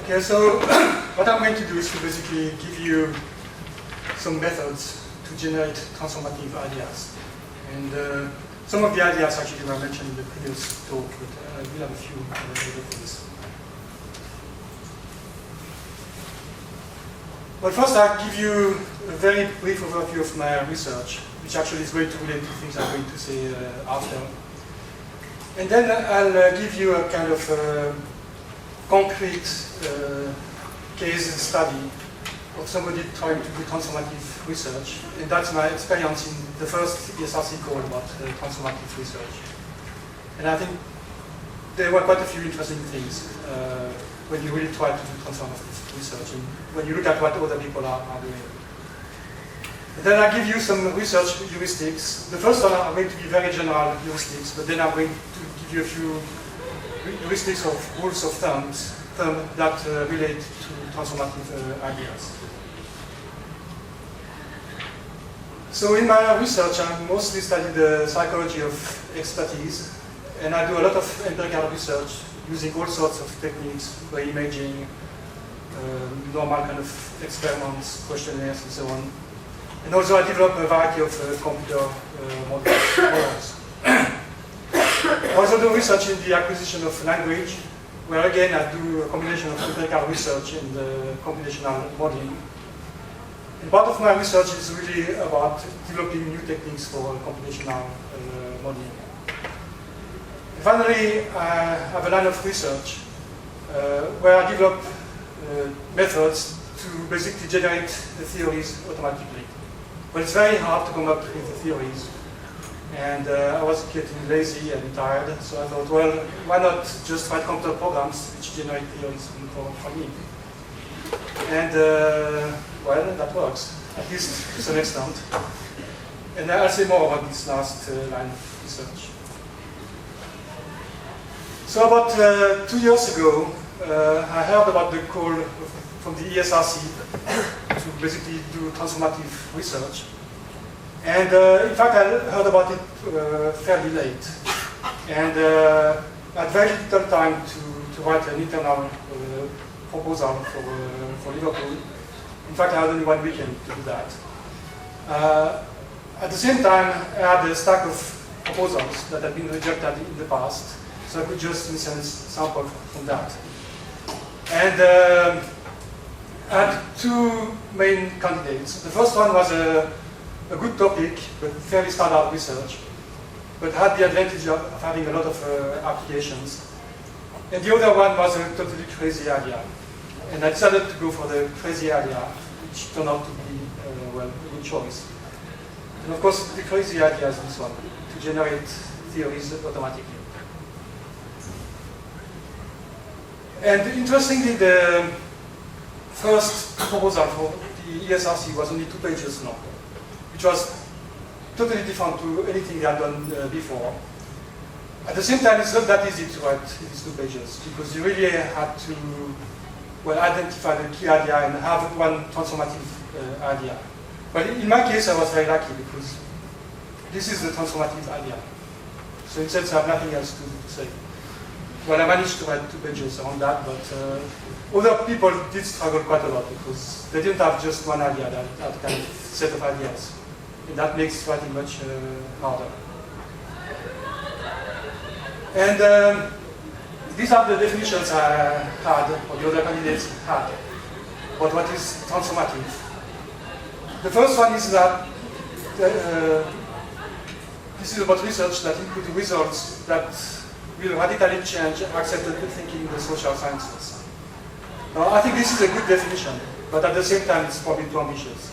Okay, so what I'm going to do is to basically give you some methods to generate transformative ideas. And some of the ideas actually were mentioned in the previous talk, but I will have a few later for this. But first I'll give you a very brief overview of my research, which actually is going to relate to things I'm going to say after. And then I'll give you a kind of concrete case study of somebody trying to do transformative research. And that's my experience in the first ESRC call about transformative research. And I think there were quite a few interesting things when you really try to do transformative research and when you look at what other people are doing. And then I'll give you some research heuristics. The first one are going to be very general heuristics, but then I'm going to give you a few heuristics of rules of thumb that relate to transformative ideas. So in my research, I mostly study the psychology of expertise, and I do a lot of empirical research using all sorts of techniques, brain imaging, normal kind of experiments, questionnaires, and so on. And also I develop a variety of computer models. I also do research in the acquisition of language, where again I do a combination of empirical research and computational modeling. And part of my research is really about developing new techniques for computational modeling. And finally, I have a line of research where I develop methods to basically generate the theories automatically. But it's very hard to come up with the theories. And I was getting lazy and tired, so I thought, well, why not just write computer programs which generate theories for me? And well, that works, at least to some extent. And I'll say more about this last line of research. So about 2 years ago, I heard about the call from the ESRC to basically do transformative research. And in fact, I heard about it fairly late. And I had very little time to write an internal proposal for Liverpool. In fact, I had only 1 weekend to do that. At the same time, I had a stack of proposals that had been rejected in the past, so I could just, in a sense, sample from that. And I had 2 main candidates. The first one was a good topic, but fairly standard research, but had the advantage of having a lot of applications. And the other one was a totally crazy idea. And I decided to go for the crazy idea, which turned out to be, well, a good choice. And of course, the crazy idea is this one, to generate theories automatically. And interestingly, the first proposal for the ESRC was only 2 pages long, which was totally different to anything they had done before. At the same time, it's not that easy to write these 2 pages, because you really had to, well, identify the key idea and have one transformative idea. But in my case, I was very lucky, because this is the transformative idea. So in sense, I have nothing else to say. Well, I managed to write 2 pages on that, but other people did struggle quite a lot, because they didn't have just one idea, they had kind of set of ideas. And that makes writing much harder. And these are the definitions I had, or the other candidates had, about what is transformative. The first one is that this is about research that includes results that will radically change accepted thinking in the social sciences. Now, I think this is a good definition, but at the same time, it's probably too ambitious.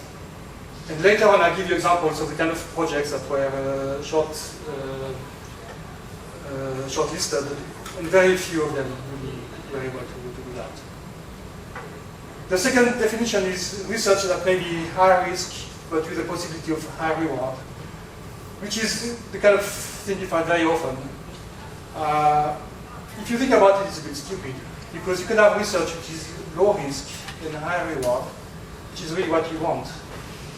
And later on, I'll give you examples of the kind of projects that were shortlisted, and very few of them really were able to do that. The second definition is research that may be high risk, but with the possibility of high reward, which is the kind of thing you find very often. If you think about it, it's a bit stupid, because you can have research which is low risk and high reward, which is really what you want.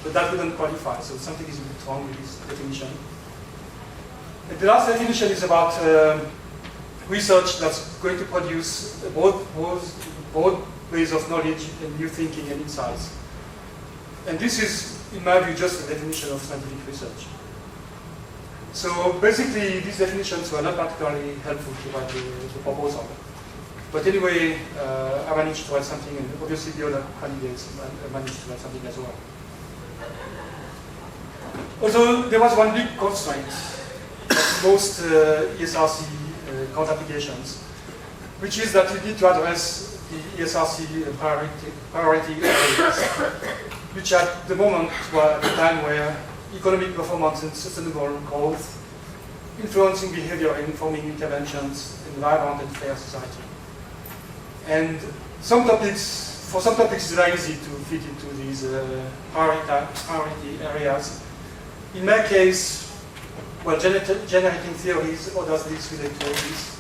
But that wouldn't qualify, so something is a bit wrong with this definition. And the last definition is about research that's going to produce broad base of knowledge and new thinking and insights. And this is, in my view, just a definition of scientific research. So basically, these definitions were not particularly helpful to write the proposal. But anyway, I managed to write something, and obviously the other candidates managed to write something as well. Although there was one big constraint of most ESRC grant applications, which is that you need to address the ESRC priority areas, which at the moment were at a time where economic performance and sustainable growth, influencing behavior and informing interventions in a vibrant and fair society. And for some topics, it's very easy to fit into these priority areas. In my case, well, generating theories, or does this relate to all this?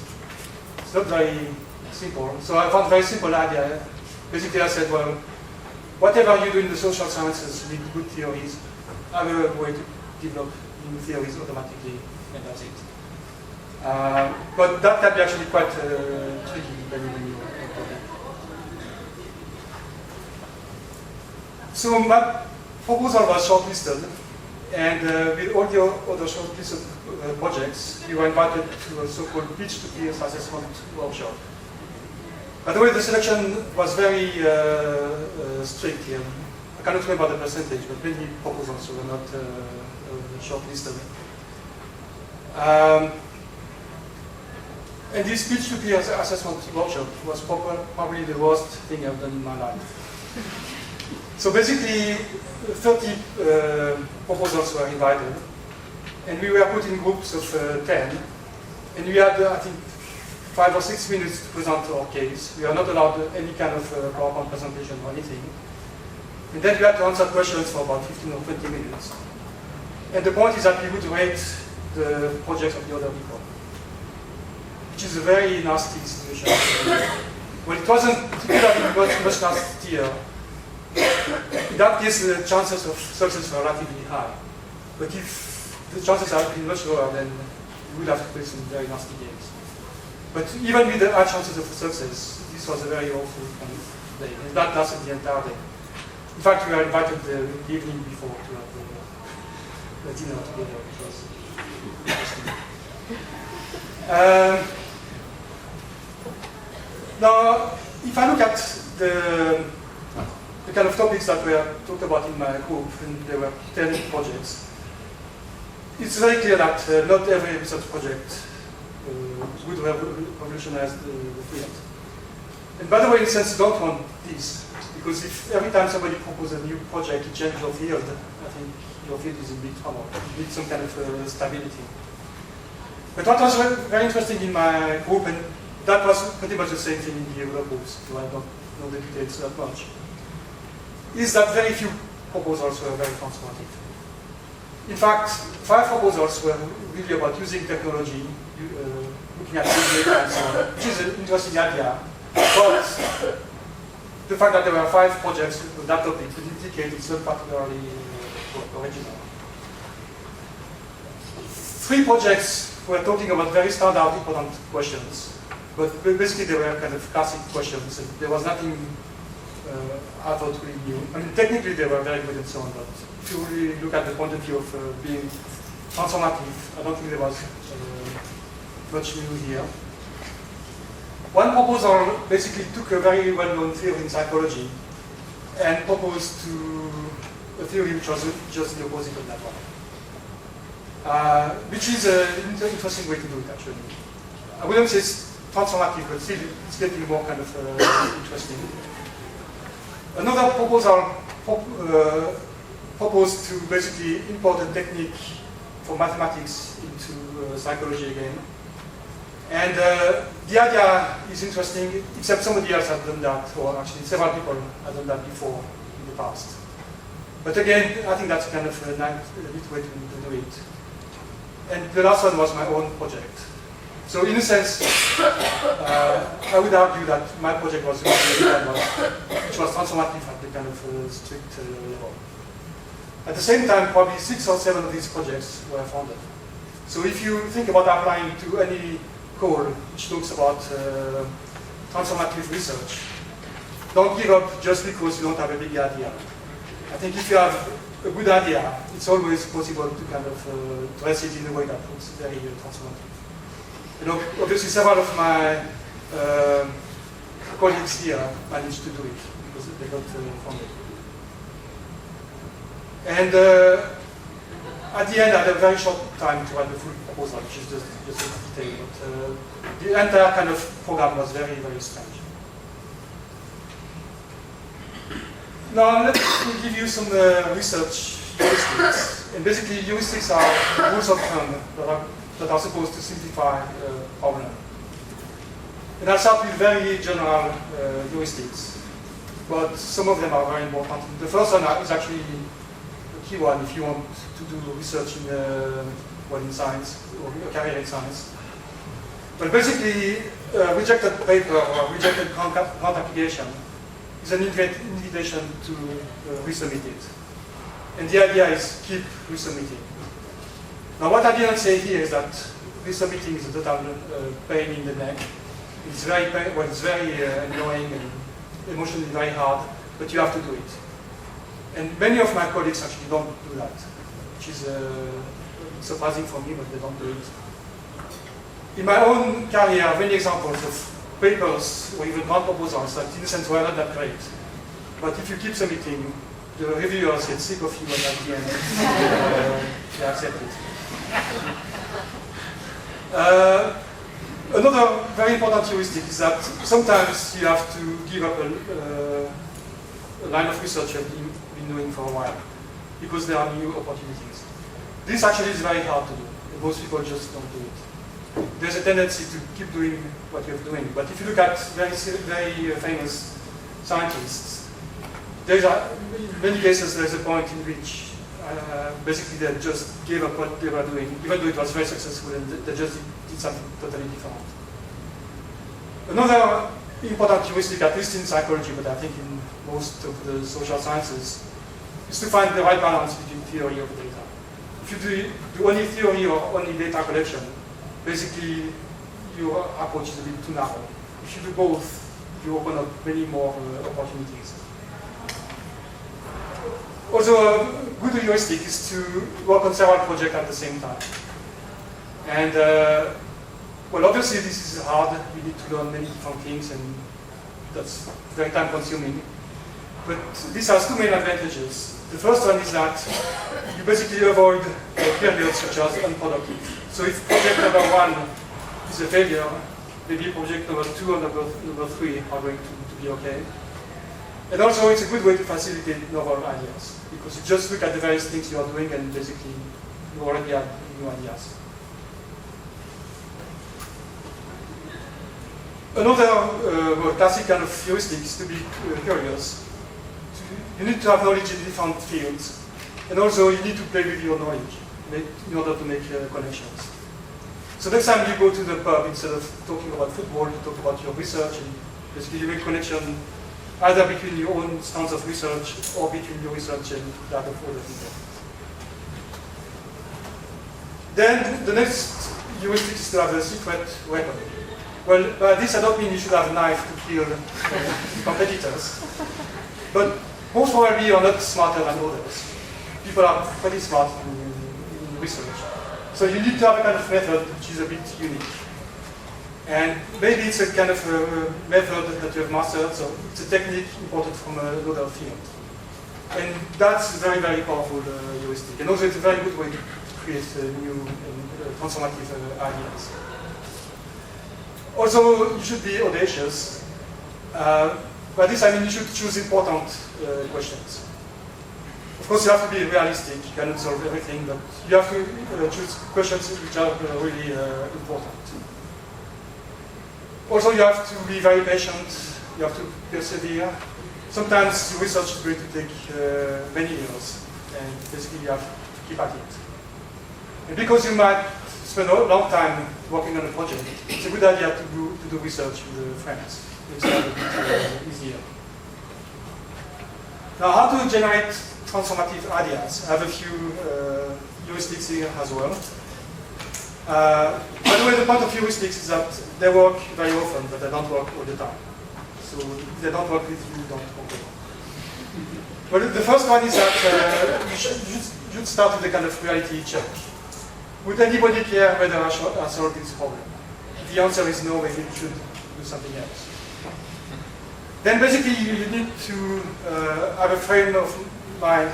It's not very simple. So I found a very simple idea. Basically, I said, well, whatever you do in the social sciences with good theories, I have a way to develop new theories automatically, and that's it. But that can be actually quite tricky depending on your topic. So my proposal was shortlisted, and with all the other shortlisted projects, we were invited to a so-called pitch to peers assessment workshop. By the way, the selection was very strict here. I cannot remember the percentage, but many proposals were not shortlisted. And this pitch to peers assessment workshop was probably the worst thing I've done in my life. So basically, 30 proposals were invited, and we were put in groups of 10, and we had, I think, 5 or 6 minutes to present our case. We are not allowed any kind of PowerPoint presentation or anything. And then we had to answer questions for about 15 or 20 minutes. And the point is that we would rate the projects of the other people, which is a very nasty situation. Well, it could have been much nastier. In that case, the chances of success were relatively high. But if the chances had been much lower, then we would have to play some very nasty games. But even with the high chances of success, this was a very awful kind of day. And that lasted the entire day. In fact, we were invited the evening before to have the dinner together, which was interesting. Now, if I look at the kind of topics that were talked about in my group, and there were 10 projects, it's very clear that not every research project would revolutionize the field. And by the way, in a sense, you don't want this, because if every time somebody proposes a new project to change your field, I think your field is in big trouble. You need some kind of stability. But what was very interesting in my group, and that was pretty much the same thing in the other groups, so I don't know the details that much, is that very few proposals were very transformative. In fact, 5 proposals were really about using technology, looking at big data and so on, which is an interesting idea. But the fact that there were 5 projects with that topic would indicate it's not particularly original. 3 projects were talking about very standard important questions, but basically they were kind of classic questions, and there was nothing I thought really new. I mean, technically they were very good and so on, but if you really look at the point of view of being transformative, I don't think there was much new here. One proposal basically took a very well-known theory in psychology and proposed to a theory which was just the opposite of that one. Which is an interesting way to do it, actually. I wouldn't say it's transformative, but still it's getting more kind of interesting. Another proposal proposed to basically import a technique for mathematics into psychology again. And the idea is interesting, except somebody else has done that, or actually several people have done that before in the past. But again, I think that's kind of a neat way to do it. And the last one was my own project. So in a sense, I would argue that my project was really one, which was transformative at the kind of strict level. At the same time, probably 6 or 7 of these projects were funded. So if you think about applying to any call which talks about transformative research, don't give up just because you don't have a big idea. I think if you have a good idea, it's always possible to kind of dress it in a way that looks very transformative. You know, obviously several of my colleagues here managed to do it because they got funded. And at the end, I had a very short time to write the full proposal, which is just a detail. But the entire kind of program was very, very strange. Now, let me give you some research heuristics. And basically, heuristics are rules of thumb that are supposed to simplify problem. And I'll start with very general heuristics, but some of them are very important. The first one is actually a key one if you want to do research in, in science or a career in science. But basically, rejected paper or rejected grant application is an invitation to resubmit it. And the idea is keep resubmitting. Now what I didn't say here is that resubmitting is a total pain in the neck. It's very annoying and emotionally very hard, but you have to do it. And many of my colleagues actually don't do that, which is surprising for me, but they don't do it. In my own career, I have many examples of papers or even grant proposals that in a sense were not that great. But if you keep submitting, the reviewers get sick of you and at the end they accept it. Another very important heuristic is that sometimes you have to give up a line of research you've been doing for a while because there are new opportunities. This actually is very hard to do. Most people just don't do it. There's a tendency to keep doing what you're doing. But if you look at very famous scientists, in many cases there's a point in which basically they just gave up what they were doing, even though it was very successful, and they just did something totally different. Another important heuristic, at least in psychology, but I think in most of the social sciences, is to find the right balance between theory of data. If you do only theory or only data collection, basically your approach is a bit too narrow. If you do both, you open up many more opportunities. Also, a good heuristic is to work on several projects at the same time. And well, obviously this is hard. You need to learn many different things, and that's very time consuming. But this has two main advantages. The first one is that you basically avoid periods such as unproductive. So if project number 1 is a failure, maybe project number 2 and number 3 are going to be okay. And also it's a good way to facilitate novel ideas, because you just look at the various things you are doing and basically you already have new ideas. Another classic kind of heuristic is to be curious. You need to have knowledge in different fields, and also you need to play with your knowledge in order to make connections. So next time you go to the pub, instead of talking about football, you talk about your research, and basically you make connection either between your own strands of research or between your research and that of other people. Then the next heuristic is to have a secret weapon. Well, by this I don't mean you should have a knife to kill competitors, but most probably you are not smarter than others. People are pretty smart in research. So you need to have a kind of method which is a bit unique. And maybe it's a kind of method that you have mastered, so it's a technique imported from another field. And that's very, very powerful heuristic. And also it's a very good way to create new transformative ideas. Also, you should be audacious. By this I mean you should choose important questions. Of course, you have to be realistic. You cannot solve everything, but you have to choose questions which are really important. Also, you have to be very patient. You have to persevere. Sometimes research is going to take many years, and basically you have to keep at it. And because you might spend a long time working on a project, it's a good idea to do research with friends. It's a bit easier. Now, how to generate transformative ideas? I have a few heuristics here as well. By the way, the point of heuristics is that they work very often, but they don't work all the time. So if they don't work with you, don't compare. But the first one is that you should start with a kind of reality check. Would anybody care whether I solve this problem? If the answer is no, maybe you should do something else. Then basically you need to have a frame of mind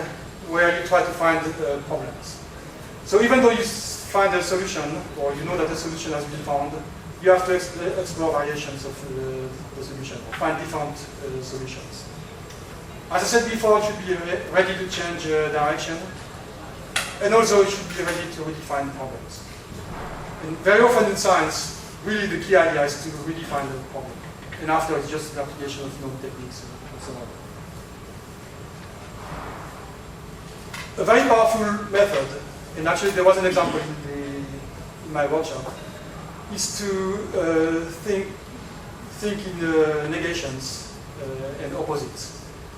where you try to find problems. So even though you find a solution, or you know that a solution has been found, you have to explore variations of the solution, or find different solutions. As I said before, you should be ready to change direction, and also you should be ready to redefine problems. And very often in science, really the key idea is to redefine the problem. And after it's just the application of known techniques and so on. A very powerful method, and actually there was an example in my workshop, is to think in negations and opposites.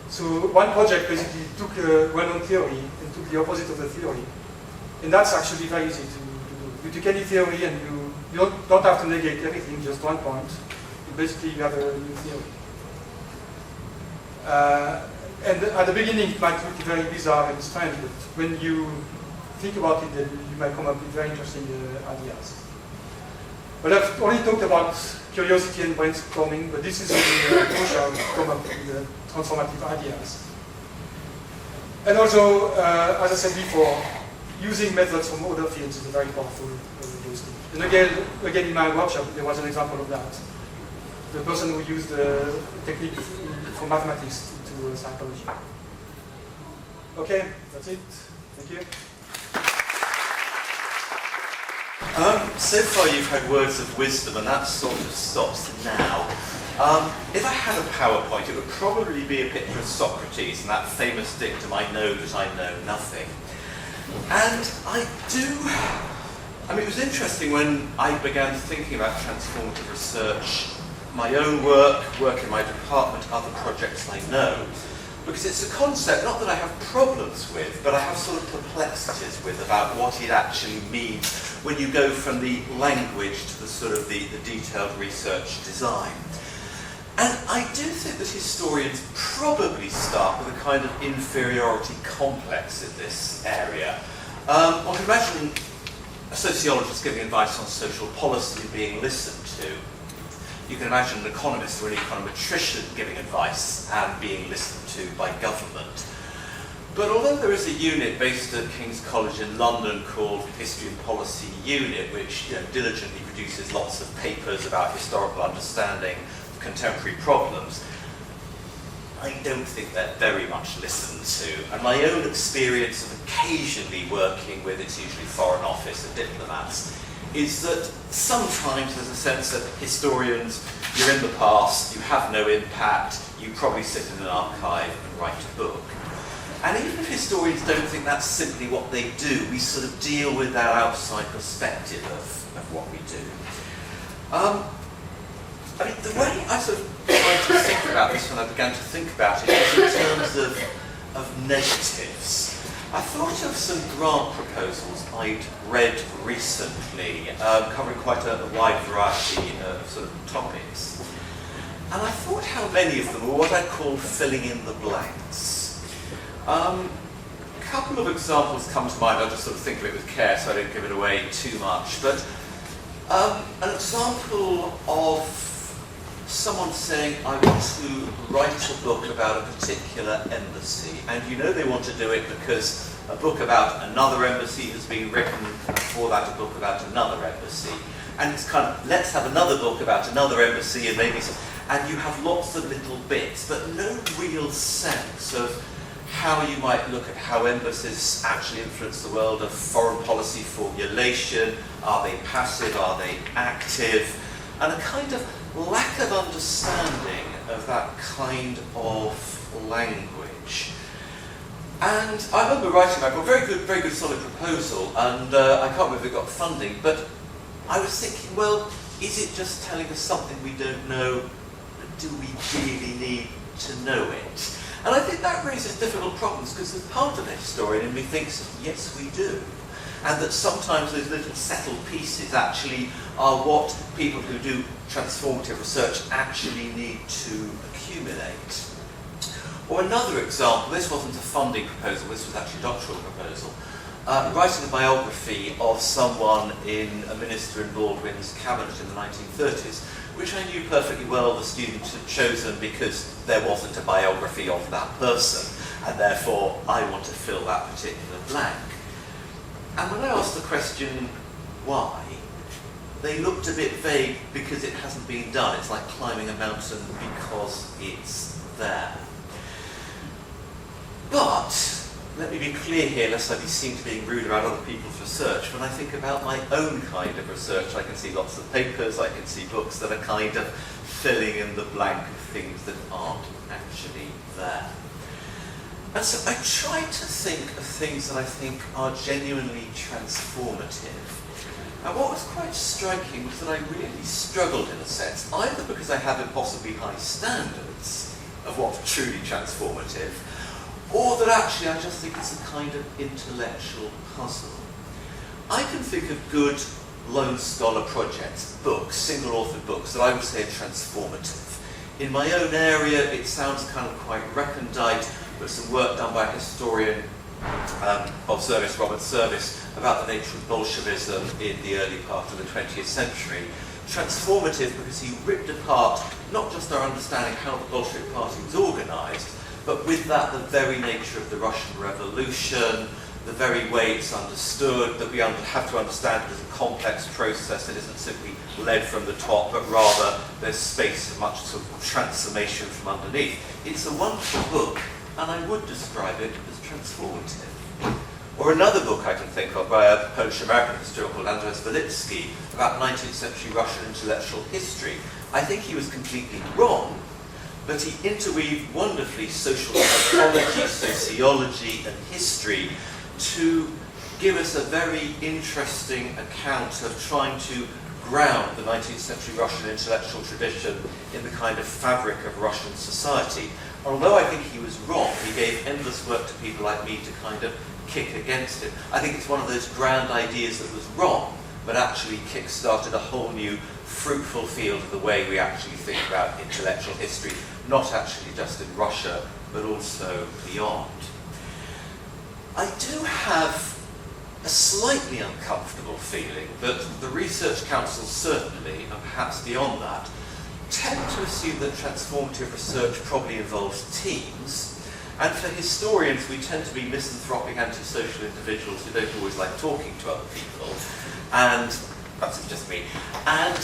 So one project basically took a well-known theory and took the opposite of the theory. And that's actually very easy to do. You take any theory and you don't have to negate everything, just one point. Basically, you have a new theory. And at the beginning, it might look very bizarre and strange, but when you think about it, then you might come up with very interesting ideas. But I've only talked about curiosity and brainstorming, but this is really crucial to come up with transformative ideas. And also, as I said before, using methods from other fields is a very powerful heuristic. And again, in my workshop, there was an example of that. The person who used the technique for mathematics to psychology. Okay, that's it. Thank you. So far you've had words of wisdom, and that sort of stops now. If I had a PowerPoint, it would probably be a picture of Socrates and that famous dictum, I know that I know nothing. And it was interesting when I began thinking about transformative research, my own work in my department, other projects I know, because it's a concept, not that I have problems with, but I have sort of perplexities with about what it actually means when you go from the language to the sort of the detailed research design. And I do think that historians probably start with a kind of inferiority complex in this area. One can imagine a sociologist giving advice on social policy being listened to. You can imagine an economist or an econometrician giving advice and being listened to by government. But although there is a unit based at King's College in London called History and Policy Unit, which diligently produces lots of papers about historical understanding of contemporary problems, I don't think they're very much listened to. And my own experience of occasionally working with, it's usually Foreign Office and diplomats, is that sometimes there's a sense that historians, you're in the past, you have no impact, you probably sit in an archive and write a book. And even if historians don't think that's simply what they do, we sort of deal with that outside perspective of what we do. The way I sort of tried to think about this when I began to think about it is in terms of negatives. I thought of some grant proposals I'd read recently, covering quite a wide variety of sort of topics. And I thought how many of them were what I'd call filling in the blanks. A couple of examples come to mind. I'll just sort of think of it with care so I don't give it away too much. But an example of someone saying, I want to write a book about a particular embassy, and they want to do it because a book about another embassy has been written, and for that a book about another embassy. And it's kind of, let's have another book about another embassy, and maybe some, and you have lots of little bits, but no real sense of how you might look at how embassies actually influence the world of foreign policy formulation. Are they passive? Are they active? And a kind of lack of understanding of that kind of language. And I remember writing my book, very good solid proposal, and I can't remember if it got funding, but I was thinking, well, is it just telling us something we don't know, but do we really need to know it? And I think that raises difficult problems, because there's part of the historian in me thinks, yes, we do. and that sometimes those little settled pieces actually are what people who do transformative research actually need to accumulate. Or another example, this wasn't a funding proposal, this was actually a doctoral proposal, writing a biography of someone in a minister in Baldwin's cabinet in the 1930s, which I knew perfectly well the student had chosen because there wasn't a biography of that person, and therefore I want to fill that particular blank. And when I asked the question, why, they looked a bit vague because it hasn't been done. It's like climbing a mountain because it's there. But let me be clear here, lest I be seen to being rude about other people's research. When I think about my own kind of research, I can see lots of papers, I can see books that are kind of filling in the blank of things that aren't actually there. And so I try to think of things that I think are genuinely transformative. And what was quite striking was that I really struggled in a sense, either because I have impossibly high standards of what's truly transformative, or that actually I just think it's a kind of intellectual puzzle. I can think of good lone scholar projects, books, single-authored books that I would say are transformative. In my own area, it sounds kind of quite recondite, but some work done by a historian of service, Robert Service, about the nature of Bolshevism in the early part of the 20th century. Transformative because he ripped apart not just our understanding how the Bolshevik Party was organised, but with that the very nature of the Russian Revolution, the very way it's understood, that we have to understand it as a complex process that isn't simply led from the top, but rather there's space for much sort of transformation from underneath. It's a wonderful book, and I would describe it as transformative. Or another book I can think of by a Polish-American historian called Andrzej Walitsky about 19th century Russian intellectual history. I think he was completely wrong, but he interweaved wonderfully social psychology, sociology, and history to give us a very interesting account of trying to ground the 19th century Russian intellectual tradition in the kind of fabric of Russian society. Although I think he was wrong, he gave endless work to people like me to kind of kick against it. I think it's one of those grand ideas that was wrong, but actually kick-started a whole new fruitful field of the way we actually think about intellectual history, not actually just in Russia, but also beyond. I do have a slightly uncomfortable feeling that the research councils certainly, and perhaps beyond that, tend to assume that transformative research probably involves teams, and for historians we tend to be misanthropic, antisocial individuals who don't always like talking to other people, and perhaps it's just me, and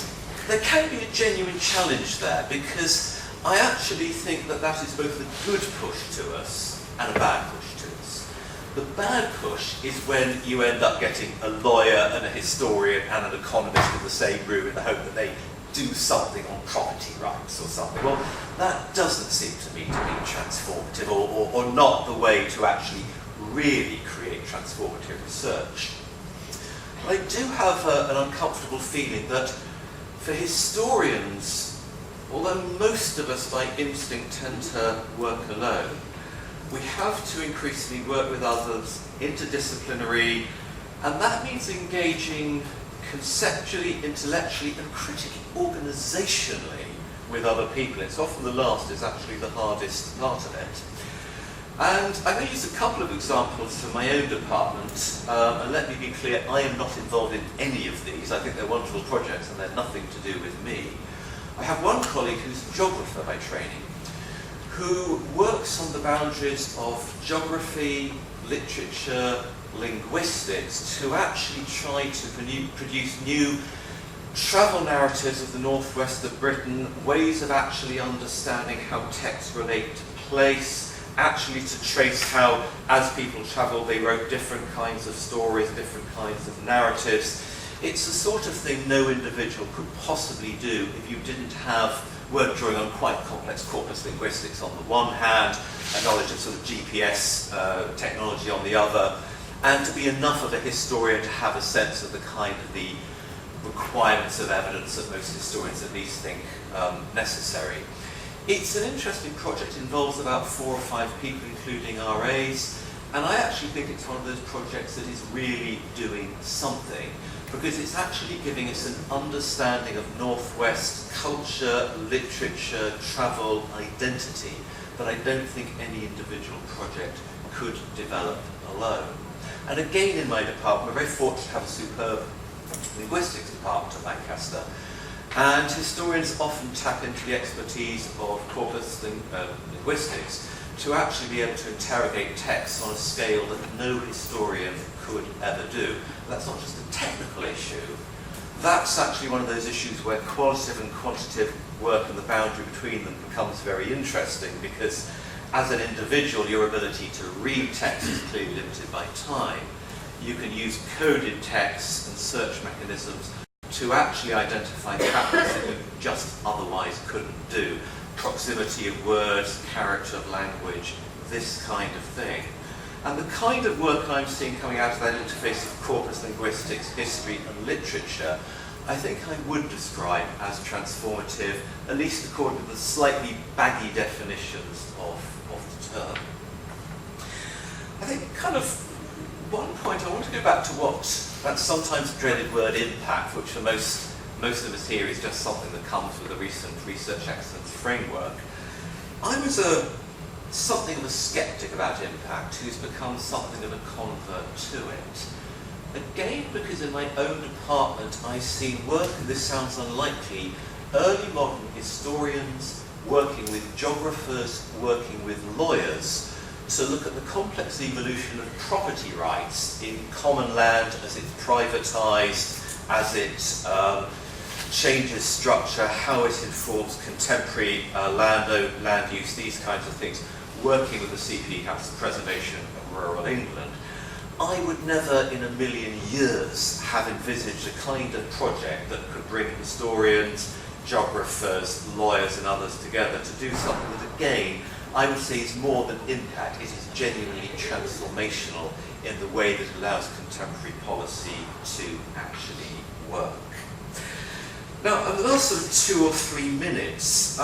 there can be a genuine challenge there, because I actually think that that is both a good push to us and a bad push to us. The bad push is when you end up getting a lawyer and a historian and an economist in the same room in the hope that they do something on property rights or something. Well, that doesn't seem to me to be transformative, or not the way to actually really create transformative research. I do have an uncomfortable feeling that for historians, although most of us by instinct tend to work alone, we have to increasingly work with others, interdisciplinary, and that means engaging conceptually, intellectually, and critically, organisationally with other people. It's often the last is actually the hardest part of it. And I'm going to use a couple of examples from my own department, and let me be clear, I am not involved in any of these. I think they're wonderful projects and they're nothing to do with me. I have one colleague who's a geographer by training, who works on the boundaries of geography, literature, linguistics, to actually try to produce new travel narratives of the northwest of Britain, ways of actually understanding how texts relate to place, actually to trace how, as people travelled, they wrote different kinds of stories, different kinds of narratives. It's the sort of thing no individual could possibly do if you weren't drawing on quite complex corpus linguistics on the one hand, a knowledge of sort of GPS technology on the other, and to be enough of a historian to have a sense of the kind of the requirements of evidence that most historians at least think necessary. It's an interesting project. It involves about 4 or 5 people, including RAs, And I actually think it's one of those projects that is really doing something, because it's actually giving us an understanding of Northwest culture, literature, travel, identity that I don't think any individual project could develop alone. And again, in my department, we're very fortunate to have a superb linguistics department at Lancaster. And historians often tap into the expertise of corpus linguistics to actually be able to interrogate texts on a scale that no historian could ever do. That's not just a technical issue, that's actually one of those issues where qualitative and quantitative work and the boundary between them becomes very interesting, because as an individual, your ability to read text is clearly limited by time. You can use coded texts and search mechanisms to actually identify patterns that you just otherwise couldn't do. Proximity of words, character of language, this kind of thing. And the kind of work I'm seeing coming out of that interface of corpus linguistics, history and literature, I think I would describe as transformative, at least according to the slightly baggy definitions of the term. I think kind of one point, I want to go back to what that sometimes dreaded word impact, which for most of us here is just something that comes with a recent research excellence framework. I was something of a skeptic about impact who's become something of a convert to it. Again, because in my own department I've seen work, and this sounds unlikely, early modern historians working with geographers, working with lawyers, to look at the complex evolution of property rights in common land as it's privatised, as it changes structure, how it informs contemporary land use, these kinds of things, working with the CPD Council for Preservation of Rural England. I would never in a million years have envisaged a kind of project that could bring historians, geographers, lawyers and others together to do something that, again, I would say is more than impact. It is genuinely transformational in the way that it allows contemporary policy to actually work. Now, in the last sort of 2 or 3 minutes,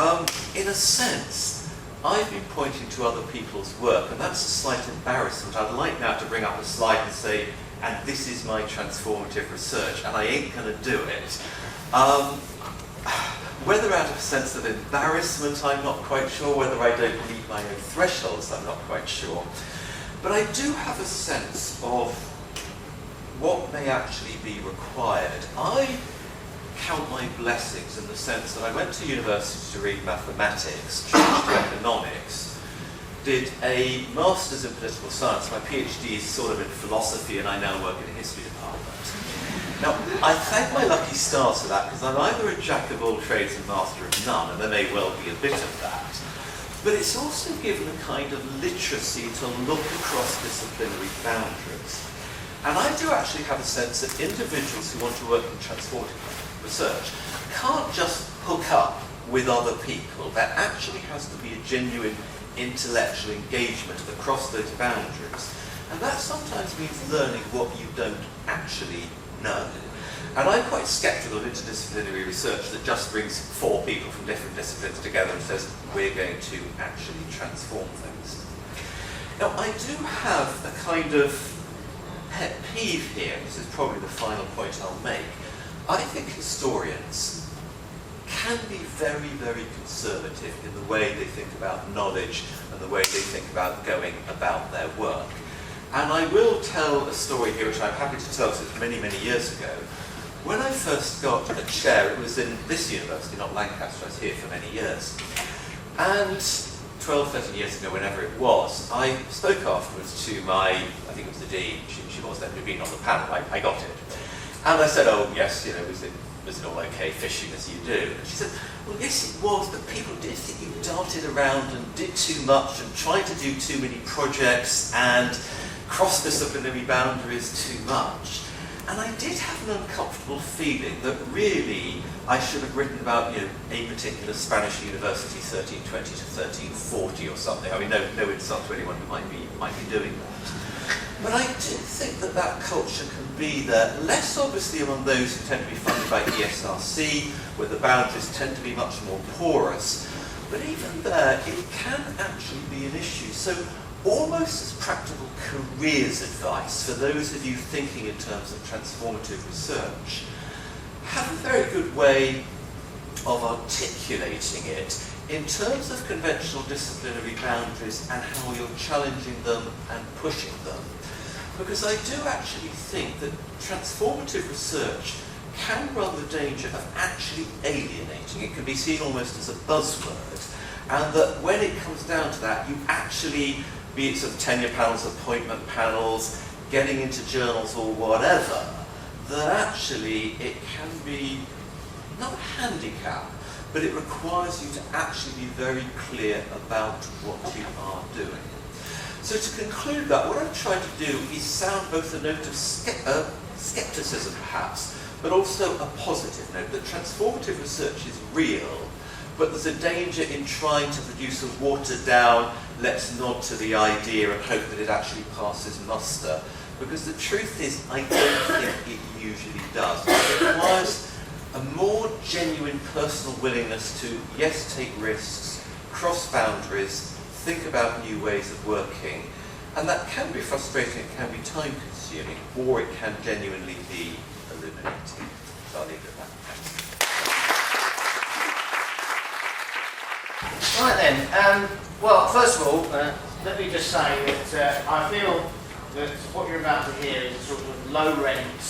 in a sense, I've been pointing to other people's work, and that's a slight embarrassment. I'd like now to bring up a slide and say, and this is my transformative research, and I ain't going to do it. Whether out of a sense of embarrassment, I'm not quite sure. Whether I don't meet my own thresholds, I'm not quite sure. But I do have a sense of what may actually be required. I count my blessings in the sense that I went to university to read mathematics, changed to economics, did a master's in political science. My PhD is sort of in philosophy, and I now work in a history department. Now, I thank my lucky stars for that, because I'm either a jack of all trades and master of none, and there may well be a bit of that. But it's also given a kind of literacy to look across disciplinary boundaries. And I do actually have a sense that individuals who want to work in transformative research can't just hook up with other people. There actually has to be a genuine intellectual engagement across those boundaries. And that sometimes means learning what you don't actually know. And I'm quite sceptical of interdisciplinary research that just brings 4 people from different disciplines together and says, we're going to actually transform things. Now, I do have a kind of pet peeve here. This is probably the final point I'll make. I think historians can be very, very conservative in the way they think about knowledge and the way they think about going about their work. And I will tell a story here, which I'm happy to tell, since many, many years ago. When I first got a chair, it was in this university, not Lancaster. I was here for many years. And 12, 13 years ago, whenever it was, I spoke afterwards to my, I think it was the dean, she was then, who'd been on the panel, I got it. And I said, oh yes, you know, was it all okay fishing as you do? And she said, well yes it was, but people did think you darted around and did too much and tried to do too many projects and cross-disciplinary boundaries too much. And I did have an uncomfortable feeling that really I should have written about, you know, a particular Spanish university 1320 to 1340 or something. I mean, no insult to anyone who might be doing that. But I do think that that culture can be there, less obviously among those who tend to be funded by ESRC, where the boundaries tend to be much more porous. But even there, it can actually be an issue. So almost as practical careers advice for those of you thinking in terms of transformative research, have a very good way of articulating it in terms of conventional disciplinary boundaries and how you're challenging them and pushing them. Because I do actually think that transformative research can run the danger of actually alienating. It can be seen almost as a buzzword, and that when it comes down to that, you actually, be it sort of tenure panels, appointment panels, getting into journals or whatever, that actually it can be not a handicap, but it requires you to actually be very clear about what you are doing. So to conclude that, what I've tried to do is sound both a note of skepticism perhaps, but also a positive note, that transformative research is real, but there's a danger in trying to produce a watered down, let's nod to the idea and hope that it actually passes muster. Because the truth is, I don't think it usually does. It requires a more genuine personal willingness to, yes, take risks, cross boundaries, think about new ways of working. And that can be frustrating, it can be time consuming, or it can genuinely be illuminating. So I'll leave it at that. Right then, well, first of all, let me just say that I feel that what you're about to hear is a sort of low-rent,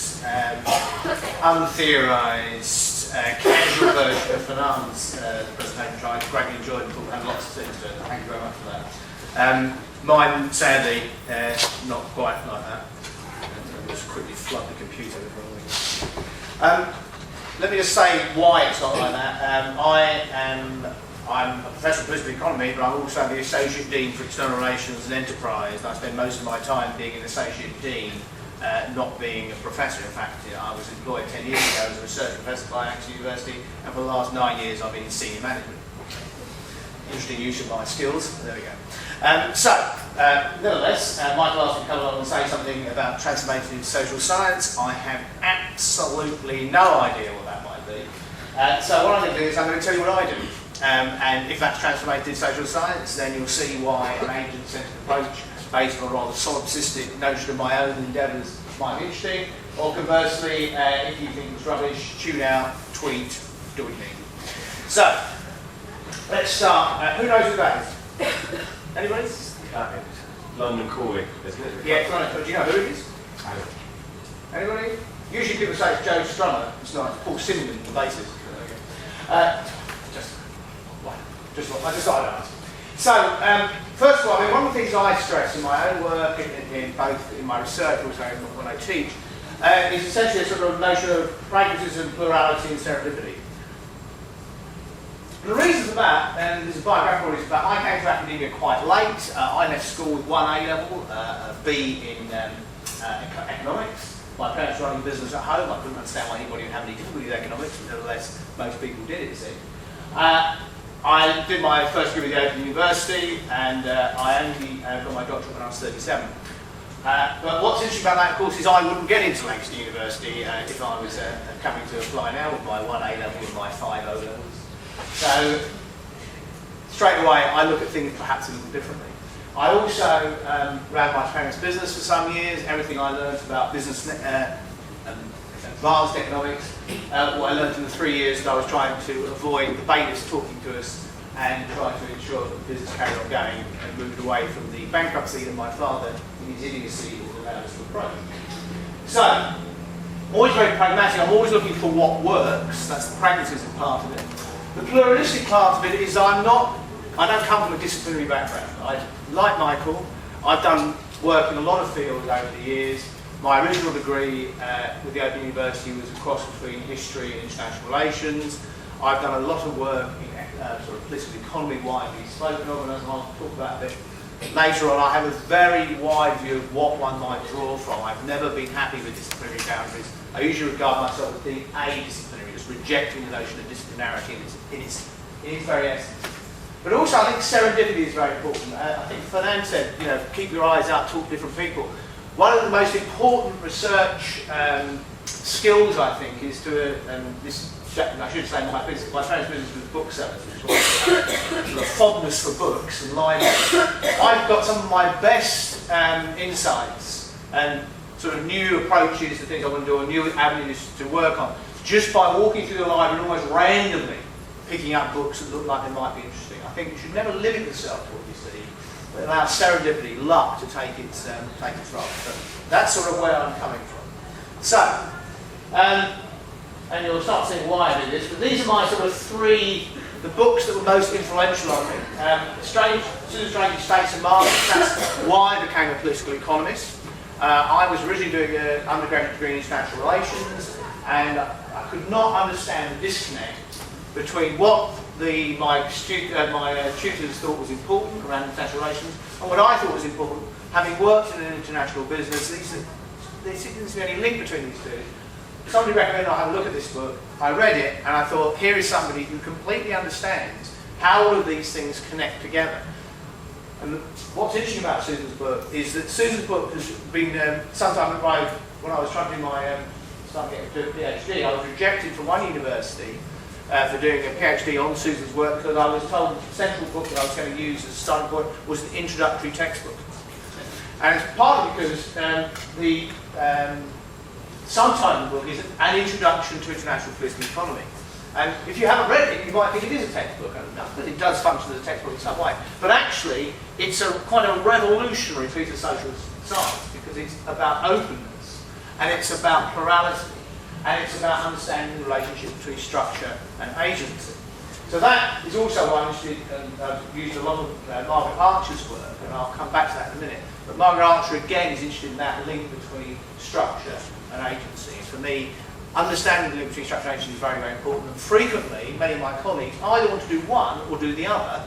untheorised, casual version of Fernand's presentation, which I greatly enjoyed and thought had lots of things to it. Thank you very much for that. Mine, sadly, not quite like that. I'll just quickly flood the computer before I let me just say why it's not like that. I'm a professor of political economy, but I'm also the Associate Dean for External Relations and Enterprise, and I spend most of my time being an Associate Dean, not being a professor. In fact, I was employed 10 years ago as a research professor by Lancaster University, and for the last 9 years I've been in senior management. Interesting use of my skills, there we go. Nevertheless, Michael asked me to come along and say something about transformative social science. I have absolutely no idea what that might be. So what I'm going to do is I'm going to tell you what I do. And if that's transformative social science, then you'll see why an agent-centred approach based on a rather solipsistic notion of my own endeavours might be interesting. Or conversely, if you think it's rubbish, tune out, tweet, do what you need. So, let's start. Who knows who that is? Anybody? London Calling, isn't it? Yeah, it's London. Do you know who it is? Anybody? Usually people say it's Joe Strummer. It's not. It's Paul Simon, the bassist. I just thought I'd ask. So, first of all, one of the things I stress in my own work, in both in my research and also when I teach, is essentially a sort of notion of pragmatism, plurality, and serendipity. And the reason for that, and there's a biographical reason for that, I came to academia quite late. I left school with one A level, a B in economics. My parents were running a business at home. I couldn't understand why anybody would have any difficulty with economics, but nevertheless, most people did, it seemed. I did my first degree at the Open University, and I only got my doctorate when I was 37. But what's interesting about that, of course, is I wouldn't get into Lancaster University if I was coming to apply now with my 1A level and my 5 O levels. So, straight away, I look at things perhaps a little differently. I also ran my parents' business for some years. Everything I learned about business, advanced economics, what I learned in the 3 years that I was trying to avoid the bailiffs talking to us and trying to ensure that the business carried on going and moved away from the bankruptcy that my father, in his idiocy, would allow us to approach. So, I'm always very pragmatic. I'm always looking for what works. That's the pragmatism part of it. The pluralistic part of it is I don't come from a disciplinary background. Like Michael, I've done work in a lot of fields over the years. My original degree with the Open University was a cross between history and international relations. I've done a lot of work in sort of political economy, widely spoken of, and as I'll talk about a bit later on, I have a very wide view of what one might draw from. I've never been happy with disciplinary boundaries. I usually regard myself as being a-disciplinary, just rejecting the notion of disciplinarity in its very essence. But also, I think serendipity is very important. I think Fernand said, keep your eyes out, talk to different people. One of the most important research skills, I think, is to, and this, I should say my parents' business was booksellers, which was sort of fondness for books and libraries. I've got some of my best insights and sort of new approaches to things I want to do, or new avenues to work on, just by walking through the library and almost randomly picking up books that look like they might be interesting. I think you should never limit yourself to what you see, but allow serendipity, luck, to take its role. So that's sort of where I'm coming from. So, and you'll start seeing why I do this, but these are my sort of the books that were most influential on me. Susan Strange's States and Markets, that's why I became a political economist. I was originally doing an undergraduate degree in international relations, and I could not understand the disconnect between what my tutors thought was important around international relations and what I thought was important. Having worked in an international business, there seems to be any link between these two. Somebody recommended I have a look at this book. I read it and I thought, here is somebody who completely understands how all of these things connect together. And what's interesting about Susan's book is that Susan's book has been, sometime when I was trying to do my, starting to do a PhD, I was rejected from one university for doing a PhD on Susan's work because I was told the central book that I was going to use as a starting point was an introductory textbook. And it's partly because the subtitle of the book is An Introduction to International Political Economy. And if you haven't read it, you might think it is a textbook, and it does function as a textbook in some way. But actually, it's quite a revolutionary piece of social science because it's about openness, and it's about plurality, and it's about understanding the relationship between structure and agency. So that is also why I'm interested, and I've used a lot of Margaret Archer's work, and I'll come back to that in a minute. But Margaret Archer, again, is interested in that link between structure and agency. And for me, understanding the link between structure and agency is very, very important. And frequently, many of my colleagues either want to do one or do the other,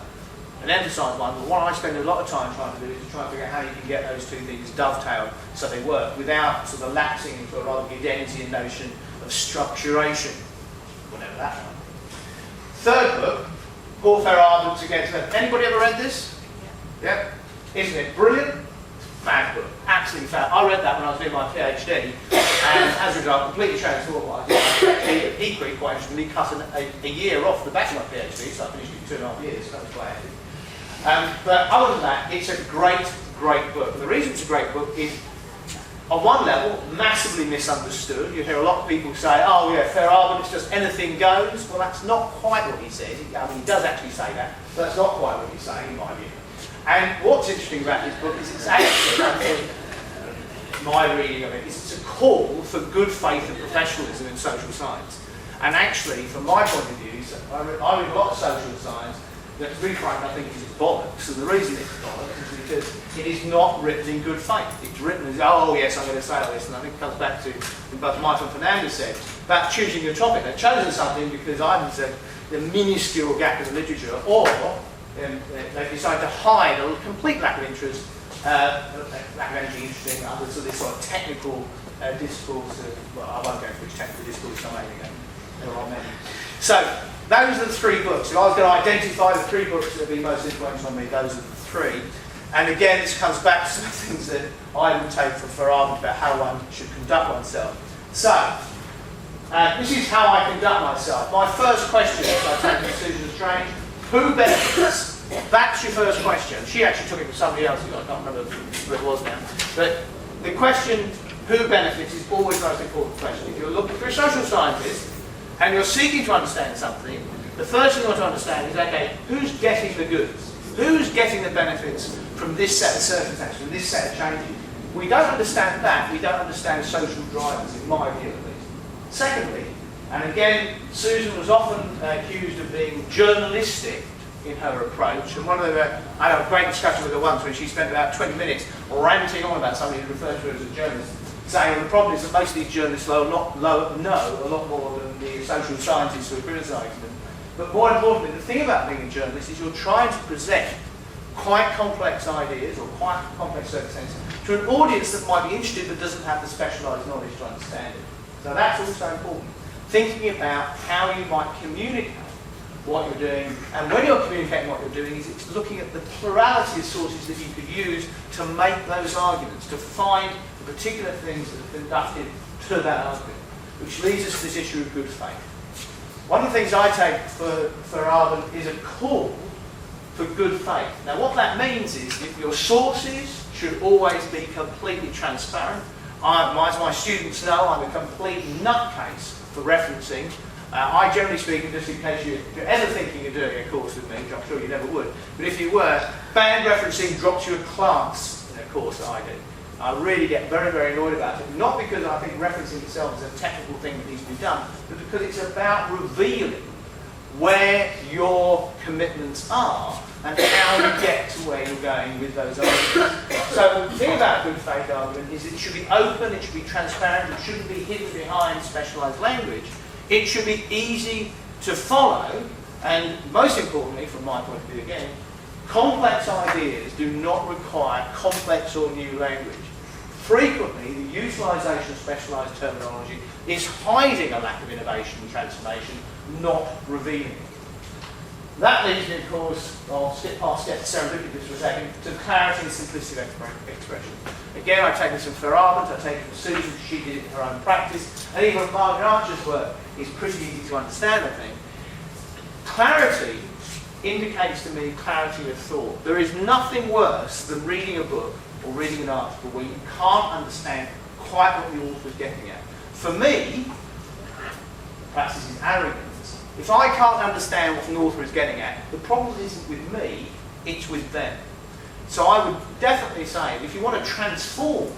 and emphasise one. But what I spend a lot of time trying to do is to try and figure out how you can get those two things dovetailed so they work without sort of lapsing into a rather Giddenian notion of structuration, whatever that one. Third book, Paul Feyerabend's Against Left. Anybody ever read this? Yeah. Isn't it brilliant? Fab book, absolutely fab. I read that when I was doing my PhD, and as a result, completely transformed what I did. Equally, quite interestingly, cut a year off the back of my PhD, so I finished it in 2.5 years. So that was quite handy. But other than that, it's a great, great book. And the reason it's a great book is, on one level, massively misunderstood. You hear a lot of people say, oh yeah, Feyerabend, it's just anything goes. Well, that's not quite what he says. I mean, he does actually say that, but that's not quite what he's saying, in my view. And what's interesting about this book is it's actually, I think, my reading of it, is it's a call for good faith and professionalism in social science. And actually, from my point of view, I read a lot of social science that, to be frank, I think is bollocks. And the reason it's bollocks is because it is not written in good faith. It's written as, oh yes, I'm going to say all this. And I think it comes back to what both Michael and Fernand have said about choosing your topic. They've chosen something because either said the minuscule gap in the literature, or they've decided to hide a complete lack of interest, lack of anything interesting, other to this sort of technical discourse. Well, I won't go through which technical discourse I'm aiming at. There are many. So, those are the three books. If I was going to identify the three books that have been most influential on me, those are the three. And again, this comes back to the things that I would take from Feyerabend about how one should conduct oneself. So, this is how I conduct myself. My first question, as I take from Susan Strange, who benefits? That's your first question. She actually took it from somebody else, I can't remember who it was now. But the question, who benefits, is always the most important question. If you're a social scientist and you're seeking to understand something, the first thing you want to understand is, okay, who's getting the goods? Who's getting the benefits from this set of circumstances, from this set of changes? We don't understand that, we don't understand social drivers, in my view at least. Secondly, and again, Susan was often accused of being journalistic in her approach, and I had a great discussion with her once when she spent about 20 minutes ranting on about somebody who referred to her as a journalist, saying, well, the problem is that most of these journalists know a lot more than the social scientists who are criticising them. But more importantly, the thing about being a journalist is you're trying to present quite complex ideas or quite complex circumstances to an audience that might be interested but doesn't have the specialised knowledge to understand it. So that's also important. Thinking about how you might communicate what you're doing, and when you're communicating what you're doing, it's looking at the plurality of sources that you could use to make those arguments, to find the particular things that are conducted to that argument. which leads us to this issue of good faith. One of the things I take for argument is a call for good faith. Now what that means is that your sources should always be completely transparent. As my students know, I'm a complete nutcase for referencing. I generally speak, and just in case you're ever thinking of doing a course with me, which I'm sure you never would, but if you were, band referencing drops you a class in a course that I do. I really get very, very annoyed about it. Not because I think referencing itself is a technical thing that needs to be done, but because it's about revealing where your commitments are and how you get to where you're going with those arguments. So the thing about a good faith argument is it should be open, it should be transparent, it shouldn't be hidden behind specialised language. It should be easy to follow, and most importantly, from my point of view again, complex ideas do not require complex or new language. Frequently, the utilisation of specialised terminology is hiding a lack of innovation and transformation, not revealing it. That leads me, of course, I'll skip past serendipity just for a second, to clarity and simplicity of expression. Again, I take this from Fernand, I take it from Susan, she did it in her own practice, and even Margaret Archer's work is pretty easy to understand, I think. Clarity indicates to me clarity of thought. There is nothing worse than reading a book or reading an article where you can't understand quite what the author is getting at. For me, perhaps this is arrogance, if I can't understand what an author is getting at, the problem isn't with me, it's with them. So I would definitely say, if you want to transform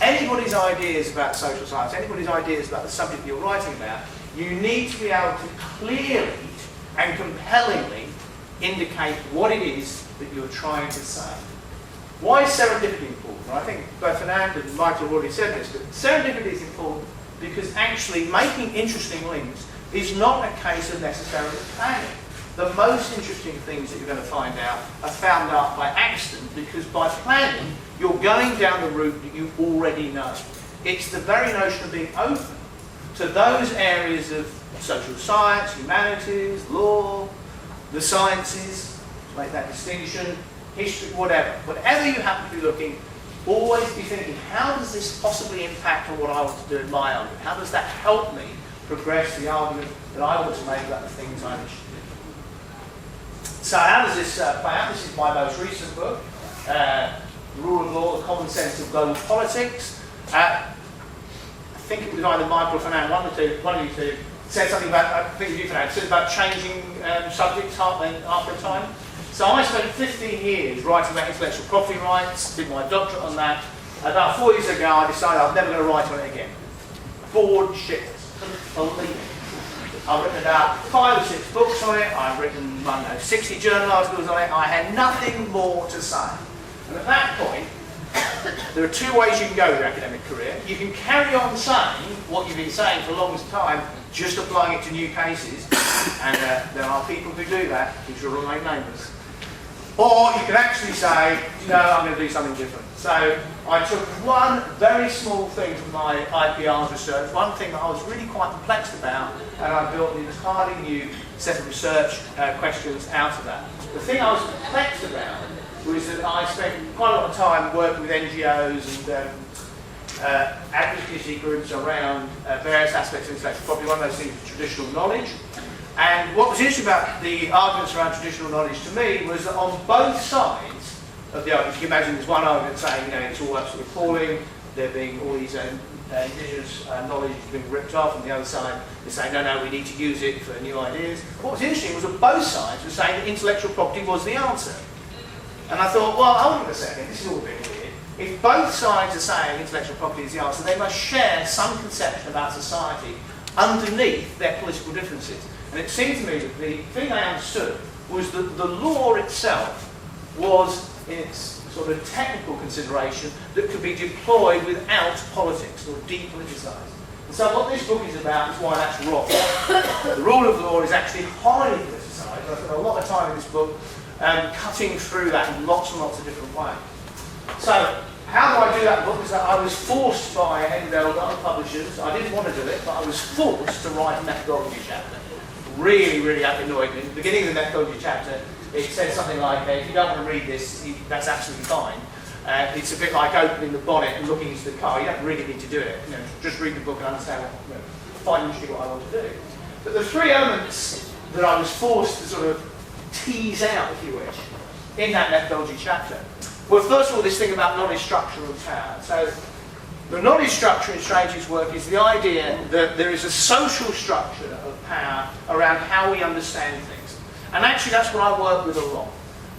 anybody's ideas about social science, anybody's ideas about the subject you're writing about, you need to be able to clearly and compellingly indicate what it is that you're trying to say. Why is serendipity important? Well, I think both Fernand and Michael have already said this, but serendipity is important because actually making interesting links is not a case of necessarily planning. The most interesting things that you're going to find out are found out by accident, because by planning, you're going down the route that you already know. It's the very notion of being open to those areas of social science, humanities, law, the sciences, to make that distinction, history, whatever. Whatever you happen to be looking, always be thinking, how does this possibly impact on what I want to do in my argument? How does that help me progress the argument that I want to make about the things I'm interested in? So how does this play out? This is my most recent book, The Rule of Law, The Common Sense of Global Politics. I think it was either Michael or Fernand, one of you two, said something about, I think it was you, Fernand, said about changing subjects after a time. So I spent 15 years writing about intellectual property rights, did my doctorate on that. About 4 years ago, I decided I was never going to write on it again. Bored shitless. Couldn't believe it. I've written about 5 or 6 books on it. I've written, I don't know, 60 journal articles on it. I had nothing more to say. And at that point, there are 2 ways you can go with your academic career. You can carry on saying what you've been saying for the longest time, just applying it to new cases. And there are people who do that, who shall remain nameless. Or you can actually say, no, I'm going to do something different. So I took one very small thing from my IPR's research, one thing that I was really quite perplexed about, and I built an entirely new set of research questions out of that. The thing I was perplexed about was that I spent quite a lot of time working with NGOs and advocacy groups around various aspects of intellectual property. One of those things is traditional knowledge. And what was interesting about the arguments around traditional knowledge to me was that on both sides of the argument, you can imagine there's one argument saying, it's all absolutely appalling, there being all these indigenous knowledge being ripped off, and the other side is saying, no, we need to use it for new ideas. What was interesting was that both sides were saying that intellectual property was the answer. And I thought, well, hold on a second, this is all a bit weird. If both sides are saying intellectual property is the answer, they must share some conception about society underneath their political differences. And it seemed to me that the thing they understood was that the law itself was, in its sort of technical consideration, that could be deployed without politics or depoliticised. And so what this book is about is why that's wrong. The rule of law is actually highly politicised. I spent a lot of time in this book cutting through that in lots and lots of different ways. So how do I do that book? Is that I was forced by NWDTC and other publishers, I didn't want to do it, but I was forced to write a methodology chapter. Really, really annoyed me. At the beginning of the methodology chapter, it said something like, if you don't want to read this, that's absolutely fine. It's a bit like opening the bonnet and looking into the car. You don't really need to do it. Just read the book and understand financially what I want to do. But the three elements that I was forced to sort of tease out, if you wish, in that methodology chapter were, first of all, this thing about knowledge structure and power. So the knowledge structure in Strategy's work is the idea that there is a social structure of power around how we understand things. And actually that's what I work with a lot.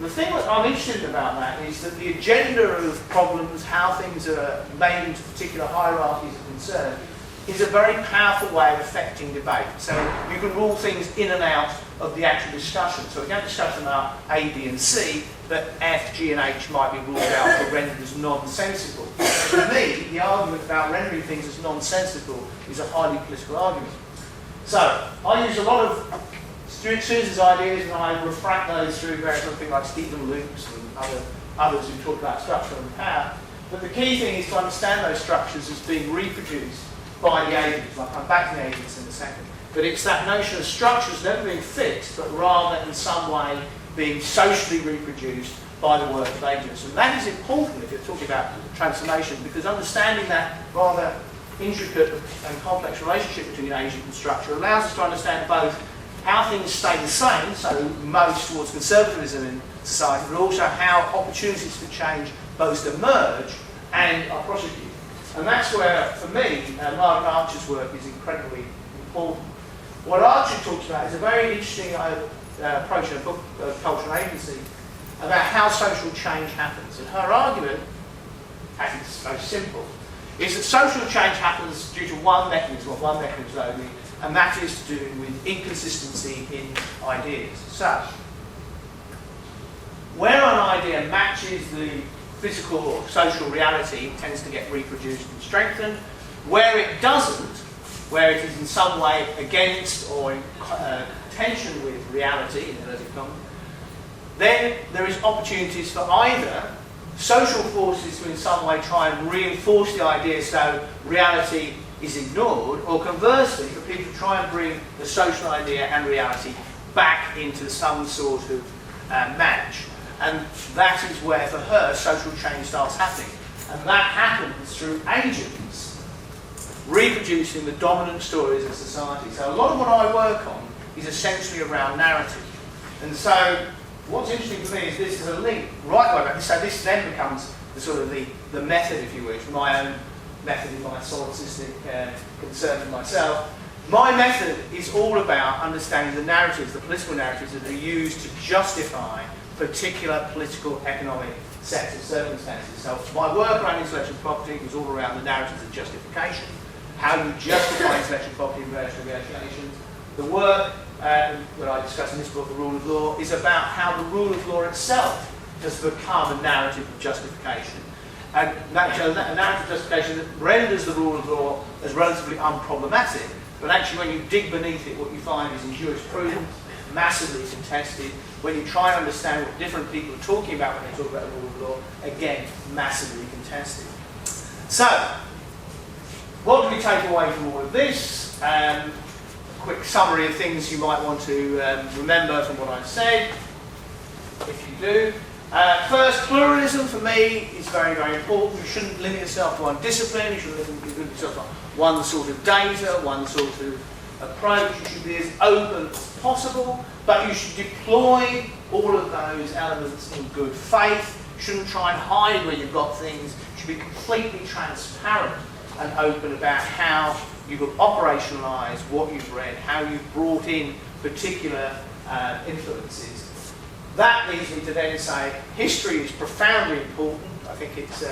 The thing that I'm interested in about that is that the agenda of problems, how things are made into particular hierarchies of concern, is a very powerful way of affecting debate. So you can rule things in and out of the actual discussion. So again, discussion about A, B and C, but F, G and H might be ruled out or rendered as nonsensical. For me, the argument about rendering things as nonsensical is a highly political argument. So I use a lot of Stuart Sousa's ideas and I refract those through various other things like Stephen Luke's and others who talk about structure and power. But the key thing is to understand those structures as being reproduced by the agents. I'll come back to the agents in a second. But it's that notion of structures never being fixed, but rather in some way being socially reproduced by the work of agents. And that is important if you're talking about transformation, because understanding that rather intricate and complex relationship between agent and structure allows us to understand both how things stay the same, so moves towards conservatism in society, but also how opportunities for change both emerge and are prosecuted. And that's where, for me, Margaret Archer's work is incredibly important. What Archer talks about is a very interesting approach in a book, Cultural Agency, about how social change happens. And her argument, and it's very simple, is that social change happens due to one mechanism only, and that is to do with inconsistency in ideas. So, where an idea matches the physical or social reality, it tends to get reproduced and strengthened. Where it doesn't, where it is in some way against or in tension with reality, in inverted commas, then there is opportunities for either social forces to in some way try and reinforce the idea so reality is ignored, or conversely for people to try and bring the social idea and reality back into some sort of match. And that is where, for her, social change starts happening. And that happens through agents reproducing the dominant stories of society. So a lot of what I work on is essentially around narrative. And so what's interesting for me is this is a link right way back. So this then becomes the sort of the method, if you wish, my own method in my solipsistic concern with myself. My method is all about understanding the narratives, the political narratives that are used to justify particular political, economic sets of circumstances. So my work around intellectual property was all around the narratives of justification, how you justify intellectual property in various negotiations. The work that I discuss in this book, The Rule of Law, is about how the rule of law itself has become a narrative of justification. And that narrative of justification that renders the rule of law as relatively unproblematic, but actually when you dig beneath it, what you find is in jurisprudence, massively contested. When you try and understand what different people are talking about when they talk about the rule of law, again, massively contested. So, what do we take away from all of this? A quick summary of things you might want to remember from what I've said, if you do. First, pluralism for me is very, very important. You shouldn't limit yourself to one discipline, you shouldn't limit yourself to one sort of data, one sort of approach. You should be as open as possible, but you should deploy all of those elements in good faith. You shouldn't try and hide where you've got things. You should be completely transparent and open about how you will operationalise what you've read, how you've brought in particular influences. That leads me to then say history is profoundly important. I think it's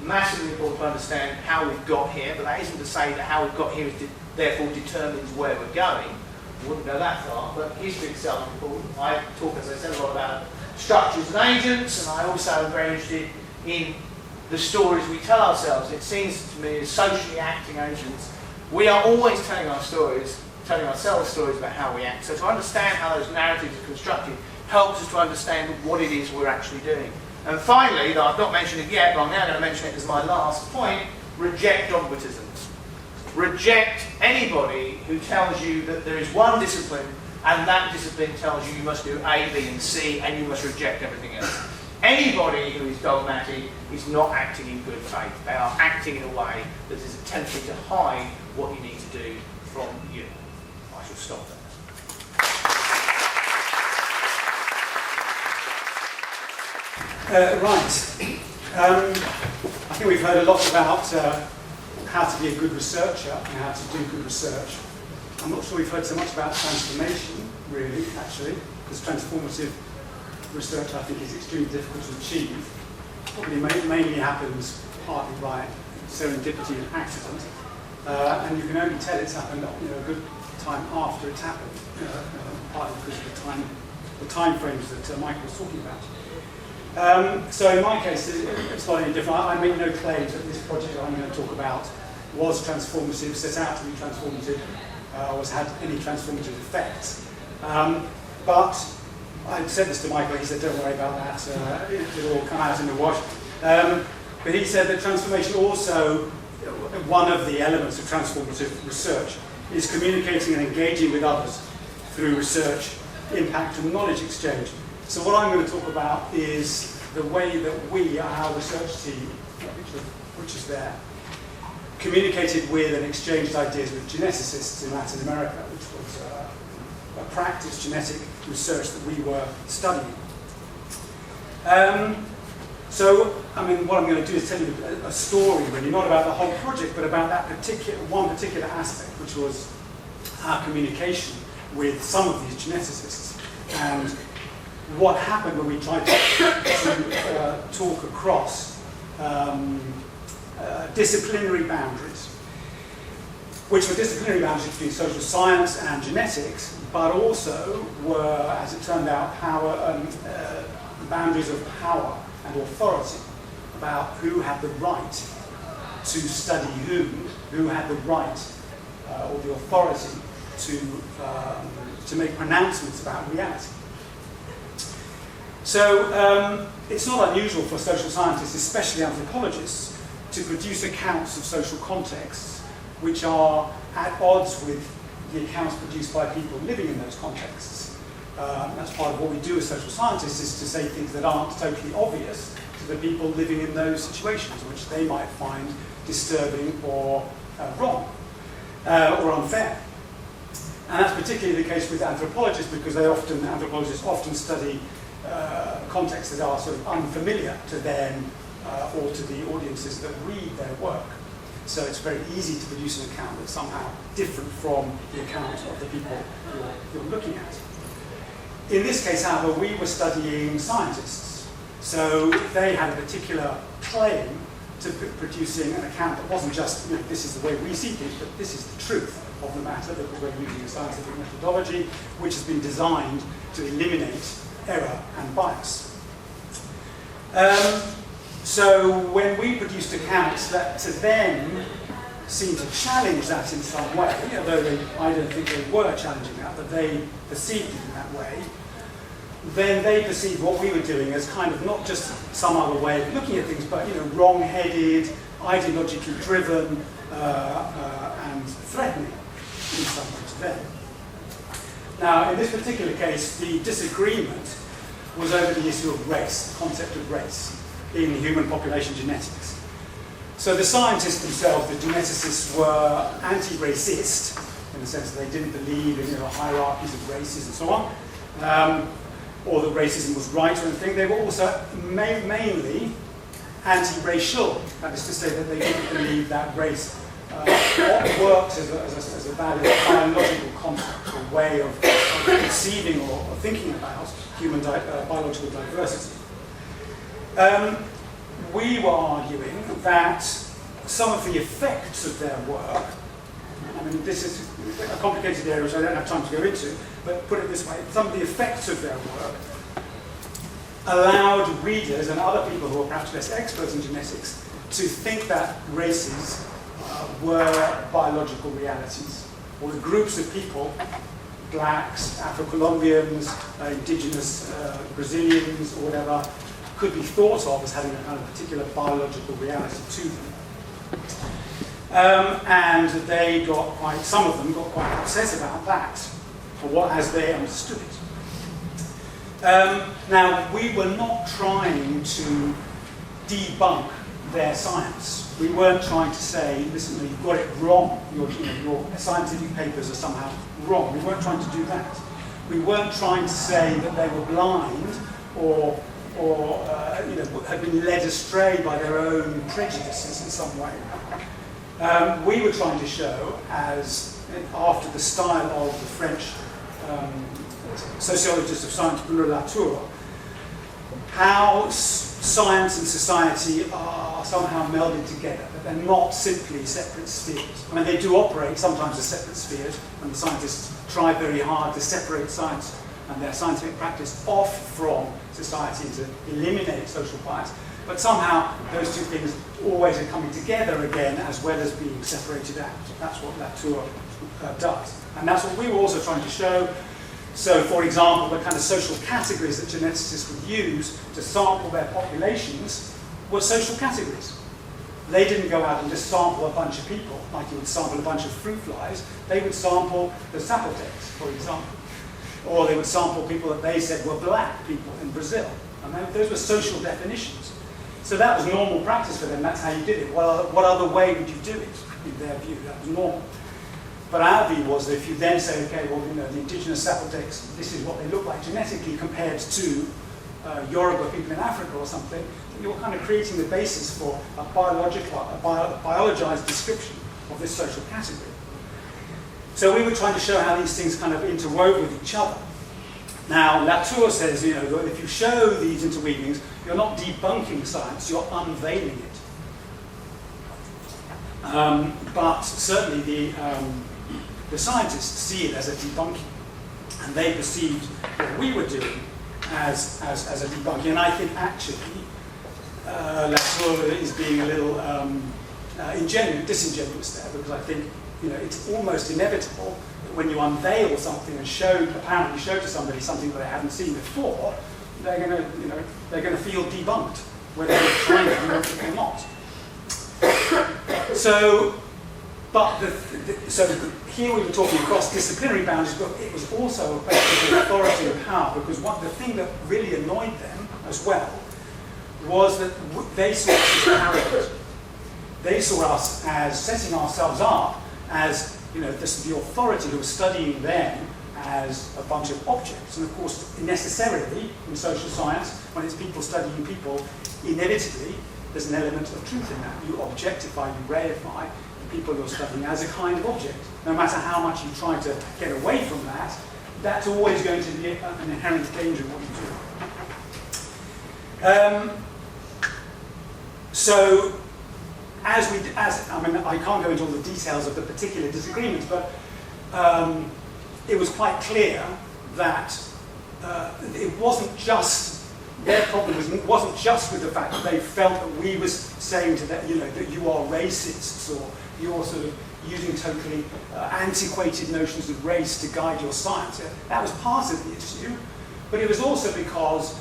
massively important to understand how we've got here, but that isn't to say that how we've got here is therefore determines where we're going. I wouldn't go that far, but history itself is important. I talk, as I said, a lot about structures and agents, and I also am very interested in the stories we tell ourselves. It seems to me as socially acting agents, we are always telling our stories, telling ourselves stories about how we act. So to understand how those narratives are constructed helps us to understand what it is we're actually doing. And finally, though I've not mentioned it yet, but I'm now going to mention it as my last point, reject dogmatism. Reject anybody who tells you that there is one discipline and that discipline tells you you must do A, B and C and you must reject everything else. Anybody who is dogmatic is not acting in good faith. They are acting in a way that is attempting to hide what you need to do from you. I shall stop there. Right. I think we've heard a lot about how to be a good researcher and how to do good research. I'm not sure we've heard so much about transformation, really, actually, because transformative research, I think, is extremely difficult to achieve. Probably mainly happens partly by serendipity and accident, and you can only tell it's happened, a good time after it's happened, partly because of the time frames that Michael was talking about. So in my case, it's not any different. I make no claim that this project I'm going to talk about was transformative, set out to be transformative, or had any transformative effects. But I said this to Michael, he said, don't worry about that, it'll all come out in the wash. But he said that transformation also, one of the elements of transformative research is communicating and engaging with others through research, impact and knowledge exchange. So what I'm going to talk about is the way that we, our research team, which is there, communicated with and exchanged ideas with geneticists in Latin America, which was a practice genetic research that we were studying. So, what I'm going to do is tell you a story, really, not about the whole project, but about that one particular aspect, which was our communication with some of these geneticists, and what happened when we tried to talk across disciplinary boundaries, which were disciplinary boundaries between social science and genetics, but also were, as it turned out, boundaries of power and authority, about who had the right to study who had the right or the authority to make pronouncements about reality. So it's not unusual for social scientists, especially anthropologists, to produce accounts of social contexts which are at odds with the accounts produced by people living in those contexts. That's part of what we do as social scientists, is to say things that aren't totally obvious to the people living in those situations, which they might find disturbing or wrong or unfair. And that's particularly the case with anthropologists, because anthropologists often study contexts that are sort of unfamiliar to them or to the audiences that read their work. So it's very easy to produce an account that's somehow different from the account of the people you're looking at. In this case, however, we were studying scientists. So they had a particular claim to producing an account that wasn't just, this is the way we see things, but this is the truth of the matter, because we're using a scientific methodology which has been designed to eliminate error and bias. So when we produced accounts that to them seemed to challenge that in some way, although I don't think they were challenging that, but they perceived it in that way, then they perceived what we were doing as kind of not just some other way of looking at things, but wrong-headed, ideologically driven, and threatening in some way to them. Now, in this particular case, the disagreement was over the issue of race, the concept of race in human population genetics. So the scientists themselves, the geneticists, were anti-racist, in the sense that they didn't believe in hierarchies of races and so on, or that racism was right or anything. They were also mainly anti-racial, that is to say that they didn't believe that race worked as a biological concept, or way of conceiving or thinking about human biological diversity. We were arguing that some of the effects of their work, this is a complicated area which I don't have time to go into, but put it this way, some of the effects of their work allowed readers and other people who are perhaps less experts in genetics to think that races were biological realities, or the groups of people, blacks, Afro-Colombians, indigenous Brazilians, or whatever, could be thought of as having a kind of particular biological reality to them. And some of them got quite upset about that, as they understood it. Now, we were not trying to debunk their science. We weren't trying to say, listen, you've got it wrong. Your scientific papers are somehow wrong. We weren't trying to do that. We weren't trying to say that they were blind or had been led astray by their own prejudices in some way. We were trying to show, as after the style of the French sociologist of science, Bruno Latour, how science and society are somehow melded together, that they're not simply separate spheres. I mean, they do operate sometimes as separate spheres, and the scientists try very hard to separate science and their scientific practice off from society to eliminate social bias. But somehow those two things always are coming together again as well as being separated out. That's what Latour does. And that's what we were also trying to show. So, for example, the kind of social categories that geneticists would use to sample their populations were social categories. They didn't go out and just sample a bunch of people, like you would sample a bunch of fruit flies. They would sample the Zapotecs, for example. Or they would sample people that they said were black people in Brazil. And those were social definitions. So that was normal practice for them. That's how you did it. What other way would you do it, in their view? That was normal. But our view was that if you then say, okay, well, the indigenous Zapotecs, this is what they look like genetically compared to Yoruba people in Africa or something, you're kind of creating the basis for a biologized description of this social category. So we were trying to show how these things kind of interwove with each other. Now, Latour says, if you show these interweavings, you're not debunking science, you're unveiling it. But certainly the scientists see it as a debunking, and they perceived what we were doing as a debunking. And I think actually Latour is being a little disingenuous there, because I think it's almost inevitable that when you unveil something and apparently show to somebody something that they haven't seen before, they're going to feel debunked, whether they're trying to do it or not. So here we were talking across disciplinary boundaries, but it was also a question of authority and power, because the thing that really annoyed them as well was that they saw us as arrogant. They saw us as setting ourselves up as the authority who was studying them as a bunch of objects. And of course, necessarily in social science, when it's people studying people, inevitably there's an element of truth in that. You objectify, you reify the people you're studying as a kind of object. No matter how much you try to get away from that, that's always going to be an inherent danger in what you do. So, I can't go into all the details of the particular disagreements, but it was quite clear that it wasn't just, their problem wasn't just with the fact that they felt that we was saying to them, that you are racists, or you're sort of using totally antiquated notions of race to guide your science. That was part of the issue, but it was also because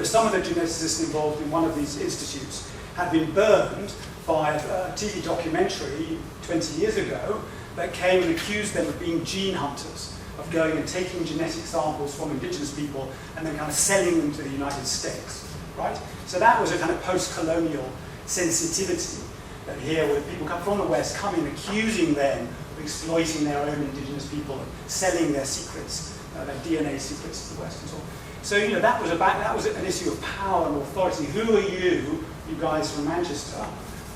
some of the geneticists involved in one of these institutes had been burned by a TV documentary 20 years ago that came and accused them of being gene hunters, of going and taking genetic samples from indigenous people and then kind of selling them to the United States, right? So that was a kind of post-colonial sensitivity that here, where people come from the West, come in accusing them of exploiting their own indigenous people and selling their secrets, their DNA secrets to the West and so on. So that was an issue of power and authority. Who are you guys from Manchester?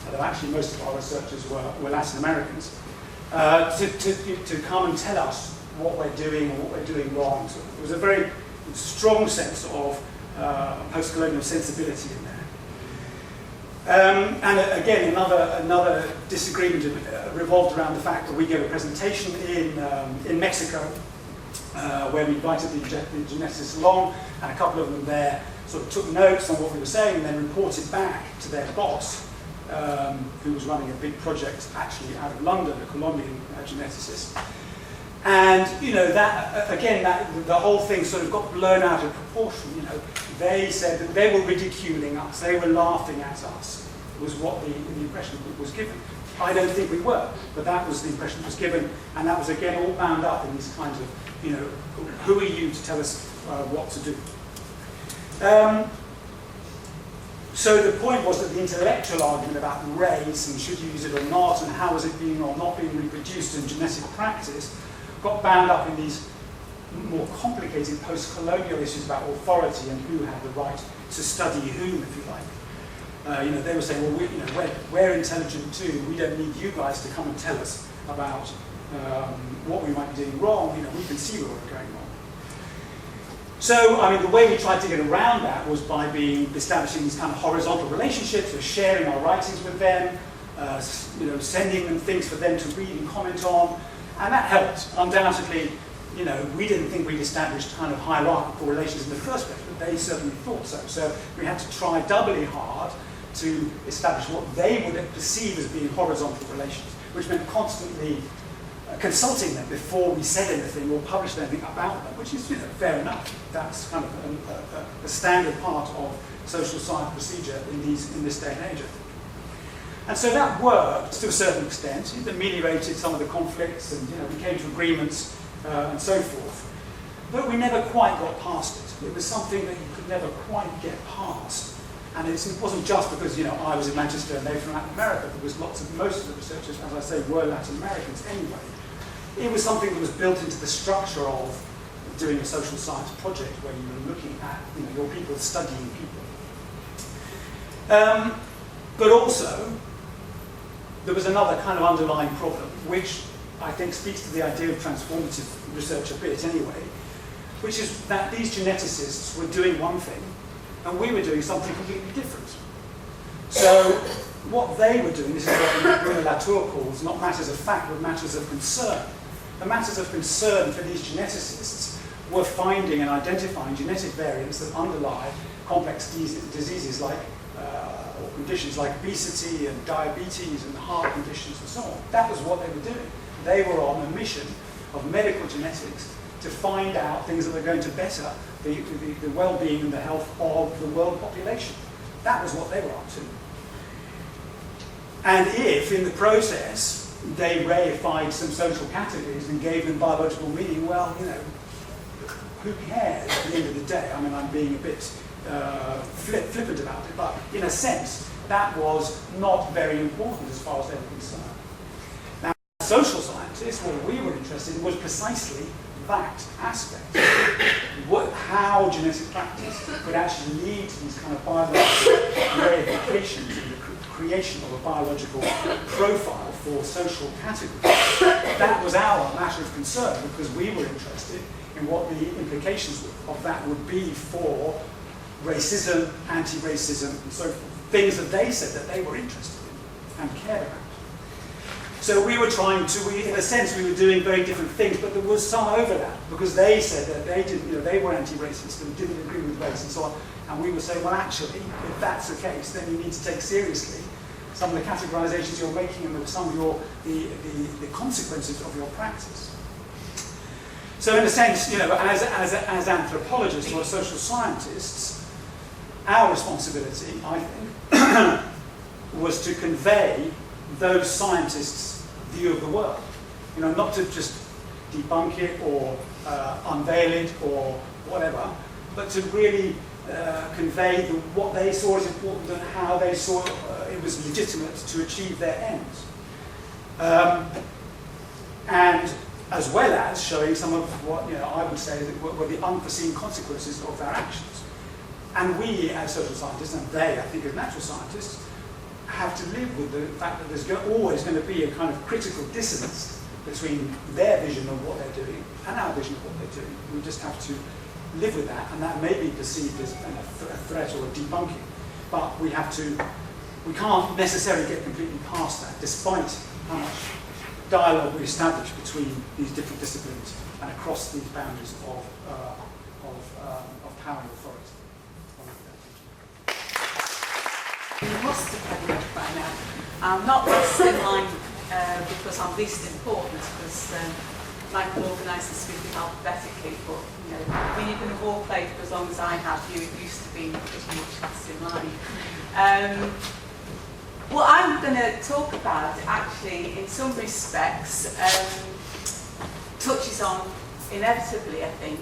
Although actually most of our researchers were Latin Americans, to come and tell us what we're doing and what we're doing wrong. So there was a very strong sense of post-colonial sensibility in there. And again, another disagreement revolved around the fact that we gave a presentation in Mexico where we invited the geneticists along, and a couple of them there sort of took notes on what we were saying and then reported back to their boss, who was running a big project actually out of London, a Colombian geneticist. And the whole thing sort of got blown out of proportion. They said that they were ridiculing us, they were laughing at us, was what the impression was given. I don't think we were, but that was the impression that was given, and that was again all bound up in these kinds of, who are you to tell us what to do? So the point was that the intellectual argument about race and should you use it or not and how is it being or not being reproduced in genetic practice got bound up in these more complicated post-colonial issues about authority and who had the right to study whom, if you like. They were saying, well, we're intelligent too. We don't need you guys to come and tell us about what we might be doing wrong. We can see where we're going wrong. So, the way we tried to get around that was by establishing these kind of horizontal relationships, of sharing our writings with them, sending them things for them to read and comment on, and that helped. Undoubtedly, we didn't think we'd established kind of hierarchical relations in the first place, but they certainly thought so. So we had to try doubly hard to establish what they would perceive as being horizontal relations, which meant constantly consulting them before we said anything or published anything about them, which is fair enough. That's kind of a standard part of social science procedure in this day and age, I think. And so that worked to a certain extent. It ameliorated some of the conflicts, and we came to agreements and so forth. But we never quite got past it. It was something that you could never quite get past. And it wasn't just because I was in Manchester and they were from Latin America. There was most of the researchers, as I say, were Latin Americans anyway. It was something that was built into the structure of doing a social science project where you were looking at your people studying people. But also, there was another kind of underlying problem, which I think speaks to the idea of transformative research a bit anyway, which is that these geneticists were doing one thing and we were doing something completely different. So what they were doing, this is what Bruno Latour calls not matters of fact, but matters of concern. The matters of concern for these geneticists were finding and identifying genetic variants that underlie complex diseases like, or conditions like obesity and diabetes and heart conditions and so on. That was what they were doing. They were on a mission of medical genetics to find out things that were going to better the well-being and the health of the world population. That was what they were up to. And if, in the process, they reified some social categories and gave them biological meaning, well, who cares at the end of the day? I'm being a bit flippant about it, but in a sense, that was not very important as far as they were concerned. Now, social scientists, what we were interested in was precisely that aspect. How genetic practice could actually lead to these kind of biological reifications and the creation of a biological profile for social categories. That was our matter of concern because we were interested in what the implications of that would be for racism, anti-racism, and so forth. Things that they said that they were interested in and cared about. So we were trying to, in a sense, we were doing very different things, but there was some overlap because they said that they didn't, they were anti-racist and didn't agree with race and so on. And we would say, well, actually, if that's the case, then you need to take seriously some of the categorizations you're making and some of the consequences of your practice. So in a sense, as anthropologists or social scientists, our responsibility, I think, was to convey those scientists' view of the world. Not to just debunk it or unveil it or whatever, but to really convey what they saw as important and how they saw it was legitimate to achieve their ends. And as well as showing some of what I would say were the unforeseen consequences of their actions. And we as social scientists, and they, I think, as natural scientists, have to live with the fact that there's always going to be a kind of critical dissonance between their vision of what they're doing and our vision of what they're doing. We just have to live with that, and that may be perceived as a threat or a debunking. But we can't necessarily get completely past that, despite how much dialogue we establish between these different disciplines and across these boundaries of power and authority. You must have had enough by now. I'm not last in line because I'm least important, because like an organiser speaking alphabetically, but when you've been a Walklate for as long as I have, you're used to being pretty much last in line. What I'm going to talk about, actually, in some respects, touches on, inevitably, I think,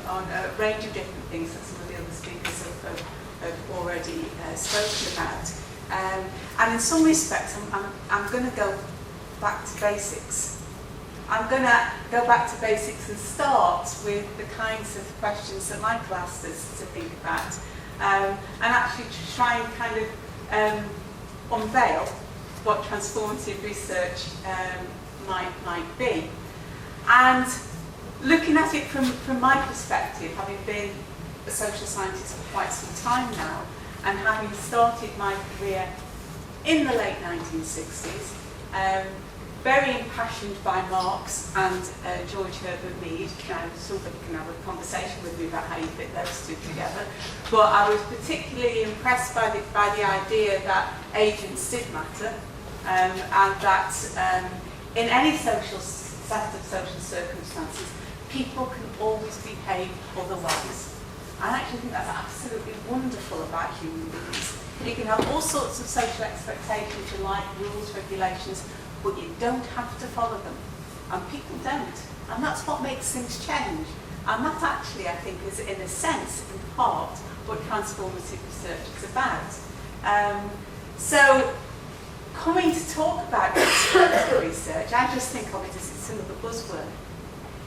on a range of different things that some of the other speakers have have already spoken about. And in some respects, I'm going to go back to basics. I'm going to go back to basics and start with the kinds of questions that Michael asked us to think about, and actually to try and kind of unveil what transformative research might be. And looking at it from my perspective, having been a social scientist for quite some time now, and having started my career in the late 1960s, very impassioned by Marx and George Herbert Mead. Now, somebody can have a conversation with me about how you fit those two together. But I was particularly impressed by the idea that agents did matter, and that in any set of social circumstances, people can always behave otherwise. I actually think that's absolutely wonderful about human beings. You can have all sorts of social expectations, you like rules, regulations, but you don't have to follow them. And people don't. And that's what makes things change. And that actually, I think, is in a sense, in part, what transformative research is about. So, coming to talk about transformative research, I just think of it as it's another buzzword.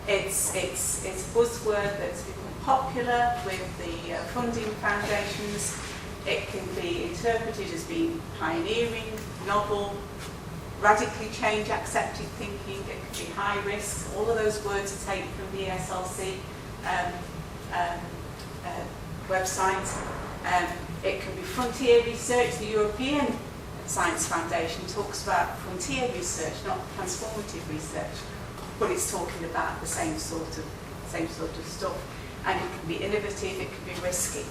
It's a buzzword that's become popular with the funding foundations. It can be interpreted as being pioneering, novel, radically change accepted thinking. It can be high risk. All of those words are taken from the ESLC website. It can be frontier research. The European Science Foundation talks about frontier research, not transformative research, but it's talking about the same sort of stuff. And it can be innovative, it can be risky.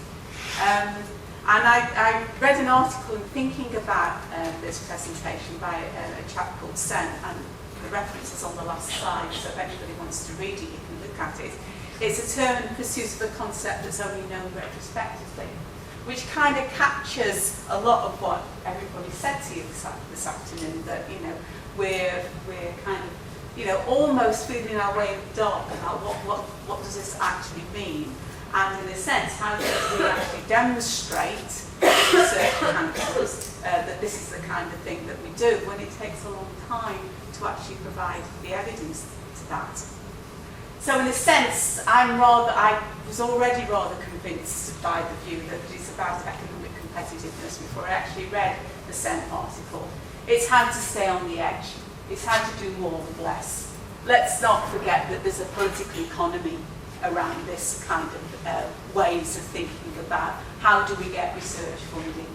And I read an article in thinking about this presentation by a chap called Sen, and the reference is on the last slide, so if anybody wants to read it, you can look at it. It's a term in pursuit of a concept that's only known retrospectively, which kind of captures a lot of what everybody said to you this afternoon, that, you know, we're kind of, almost feeling our way in the dark about what does this actually mean. And in a sense, how do we actually demonstrate research handles that this is the kind of thing that we do when it takes a long time to actually provide the evidence to that. So in a sense, I was already rather convinced by the view that it's about economic competitiveness before I actually read the Sen article. It's how to stay on the edge. It's how to do more with less. Let's not forget that there's a political economy around this kind of ways of thinking about how do we get research funding.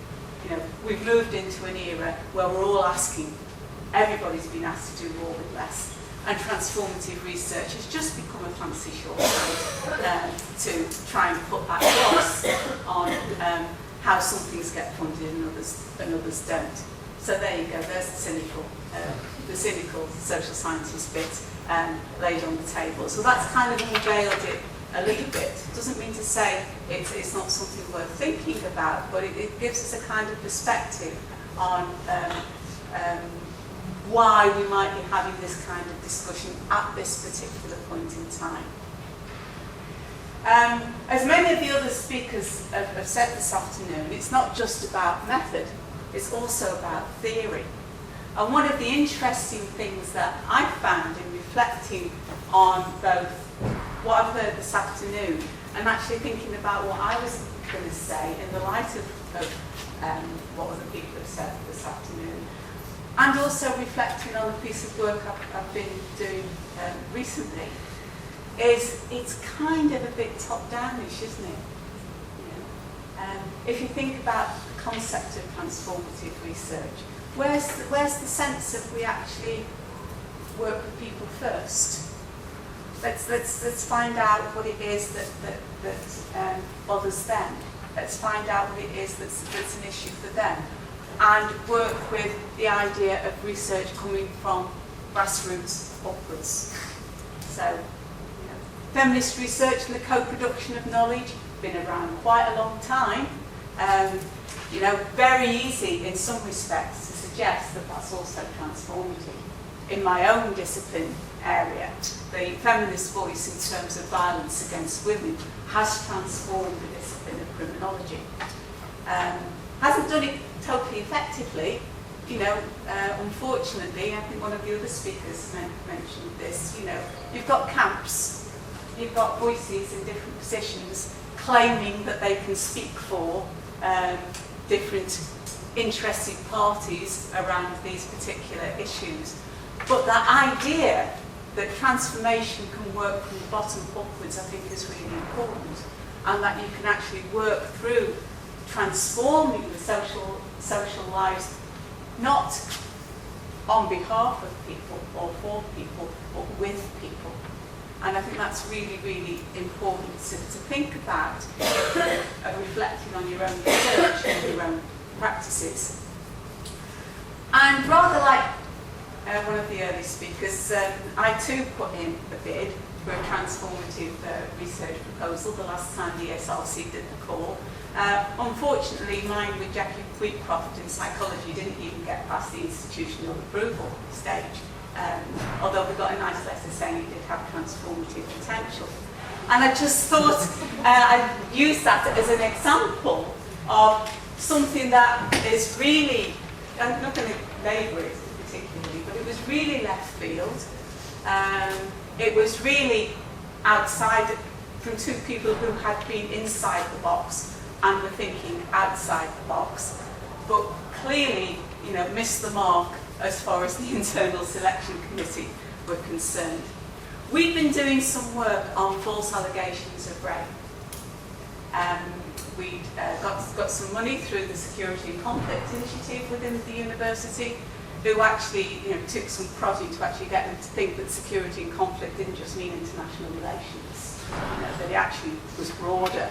We've moved into an era where we're all asking, everybody's been asked to do more with less. And transformative research has just become a fancy shorthand to try and put that gloss on how some things get funded and others don't. So there you go, there's the cynical social scientist bit laid on the table. So that's kind of unveiled it a little bit. Doesn't mean to say it's not something worth thinking about, but it gives us a kind of perspective on why we might be having this kind of discussion at this particular point in time. As many of the other speakers have said this afternoon, it's not just about method, it's also about theory. And one of the interesting things that I've found in reflecting on both what I've heard this afternoon and actually thinking about what I was going to say in the light of what other people have said this afternoon, and also reflecting on a piece of work I've been doing recently, is it's kind of a bit top-downish, isn't it? If you think about the concept of transformative research, where's the sense of we actually work with people first? Let's find out what it is that bothers them. Let's find out what it is that's an issue for them, and work with the idea of research coming from grassroots upwards. So, feminist research and the co-production of knowledge, been around quite a long time. Very easy in some respects to suggest that that's also transformative. In my own discipline, area. The feminist voice in terms of violence against women has transformed the discipline of criminology. Hasn't done it totally effectively. You know, unfortunately, I think one of the other speakers mentioned this, you know, you've got camps, you've got voices in different positions claiming that they can speak for different interested parties around these particular issues. But that idea that transformation can work from the bottom upwards, I think, is really important, and that you can actually work through transforming the social lives, not on behalf of people or for people, but with people. And I think that's really, really important to think about, reflecting on your own research and your own practices. And rather like one of the early speakers, I too put in a bid for a transformative research proposal the last time the SRC did the call. Unfortunately, mine with Jackie Wheatcroft in psychology didn't even get past the institutional approval stage, although we got a nice letter saying it did have transformative potential. And I just thought I'd use that as an example of something that is really, I'm not going to labour it particularly, but it was really left field. It was really outside, from two people who had been inside the box and were thinking outside the box, but clearly, you know, missed the mark as far as the internal selection committee were concerned. We've been doing some work on false allegations of rape. We got some money through the Security and Conflict Initiative within the university, who actually, you know, took some prodding to actually get them to think that security and conflict didn't just mean international relations, you know, that it actually was broader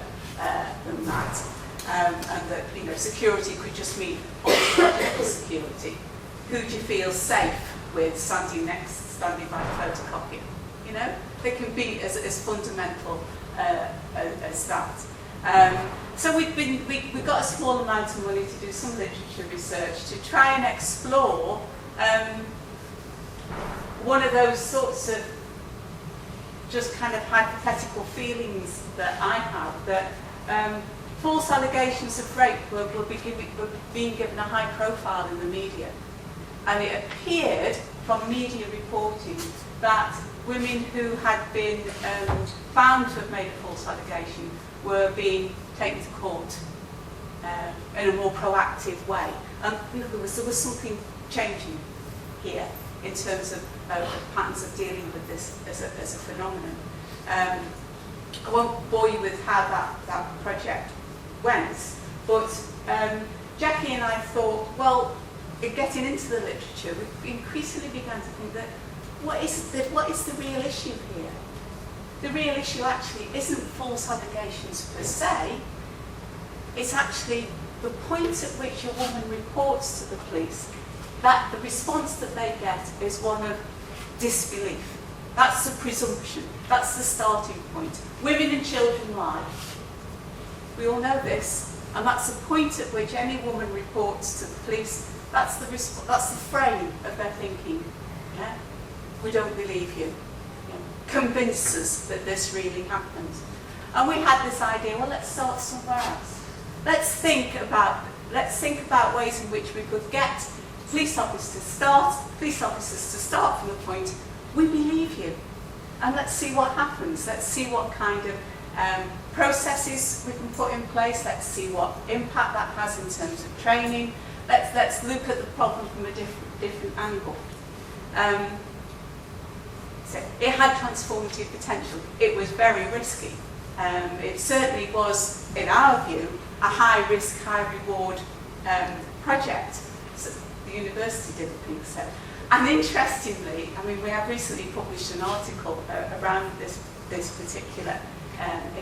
than that, and that, you know, security could just mean ontological security. Who do you feel safe with standing by the photocopier? You know, they can be as fundamental as that. So we got a small amount of money to do some literature research to try and explore one of those sorts of just kind of hypothetical feelings that I have, that false allegations of rape were being given a high profile in the media. And it appeared from media reporting that women who had been found to have made a false allegation were being taken to court in a more proactive way. And in other words, there was something changing here in terms of patterns of dealing with this as a phenomenon. I won't bore you with how that project went, but Jackie and I thought, well, in getting into the literature, we increasingly began to think that what is the real issue here? The real issue actually isn't false allegations per se, it's actually the point at which a woman reports to the police, that the response that they get is one of disbelief. That's the presumption, that's the starting point. Women and children lie. We all know this, and that's the point at which any woman reports to the police. That's the frame of their thinking. Yeah? We don't believe you. Convince us that this really happened. And we had this idea, well, let's start somewhere else. Let's think about ways in which we could get police officers to start from the point, we believe you. And let's see what happens. Let's see what kind of processes we can put in place. Let's see what impact that has in terms of training. Let's look at the problem from a different angle. So it had transformative potential. It was very risky. It certainly was, in our view, a high-risk, high-reward project. So the university didn't think so. And interestingly, I mean, we have recently published an article around this particular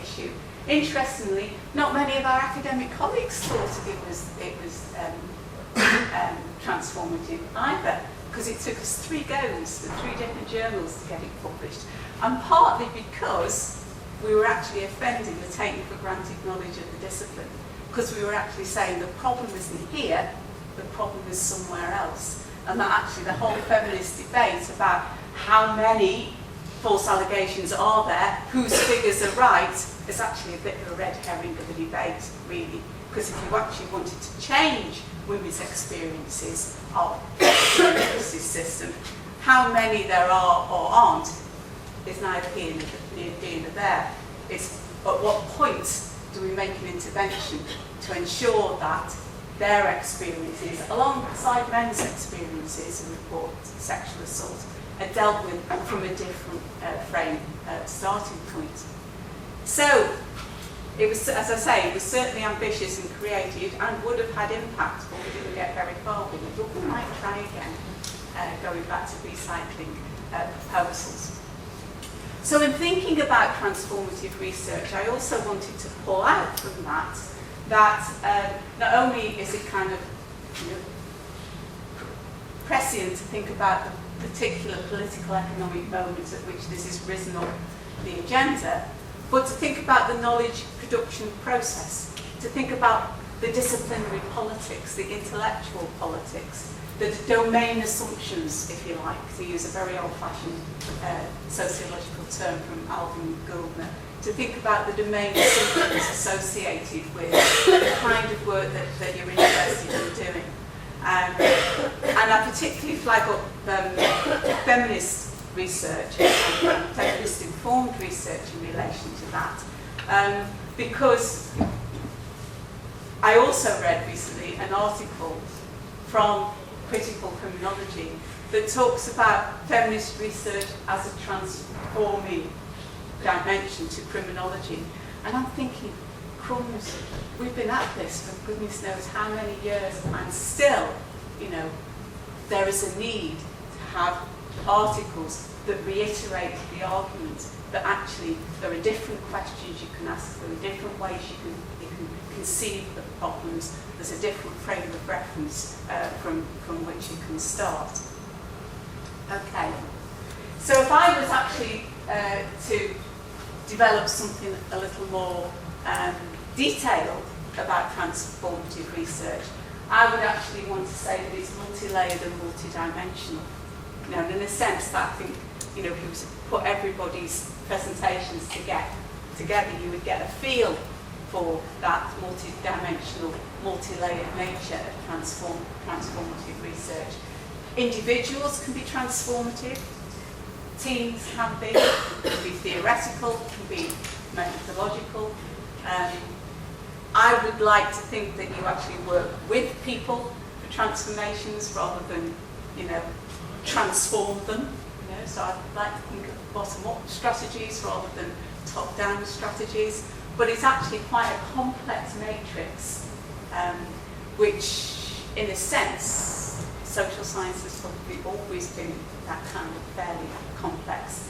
issue. Interestingly, not many of our academic colleagues thought it was transformative either, because it took us 3 goes to 3 different journals to get it published, and partly because we were actually offending the taking for granted knowledge of the discipline, because we were actually saying the problem isn't here, the problem is somewhere else, and that actually the whole feminist debate about how many false allegations are there, whose figures are right, is actually a bit of a red herring of a debate, really. Because if you actually wanted to change women's experiences of the justice system, how many there are or aren't is neither here nor there. It's at what point do we make an intervention to ensure that their experiences, alongside men's experiences and report sexual assault, are dealt with from a different frame starting point. So, it was, as I say, it was certainly ambitious and creative and would have had impact, but we didn't get very far with it. But we might try again, going back to recycling proposals. So in thinking about transformative research, I also wanted to pull out from that not only is it kind of prescient to think about the particular political economic moments at which this has risen on the agenda, but to think about the knowledge production process, to think about the disciplinary politics, the intellectual politics, the domain assumptions, if you like, to use a very old-fashioned sociological term from Alvin Goldner, to think about the domain assumptions associated with the kind of work that you're interested in doing. And I particularly flag up feminist research and feminist-informed research in relation to that, because I also read recently an article from Critical Criminology that talks about feminist research as a transforming dimension to criminology. And I'm thinking, crumbs, we've been at this for goodness knows how many years, and still, there is a need to have articles that reiterate the argument that actually there are different questions you can ask, there are different ways you can conceive of problems, there's a different frame of reference from which you can start. Okay, so if I was actually to develop something a little more detailed about transformative research, I would actually want to say that it's multi-layered and multi-dimensional. In a sense that I think, if you were to put everybody's presentations together, you would get a feel for that multi-dimensional, multi-layered nature of transformative research. Individuals can be transformative, teams can be theoretical, can be methodological. I would like to think that you actually work with people for transformations rather than, transform them. So I'd like to think of bottom-up strategies rather than top-down strategies. But it's actually quite a complex matrix, which, in a sense, social science has probably always been that kind of fairly complex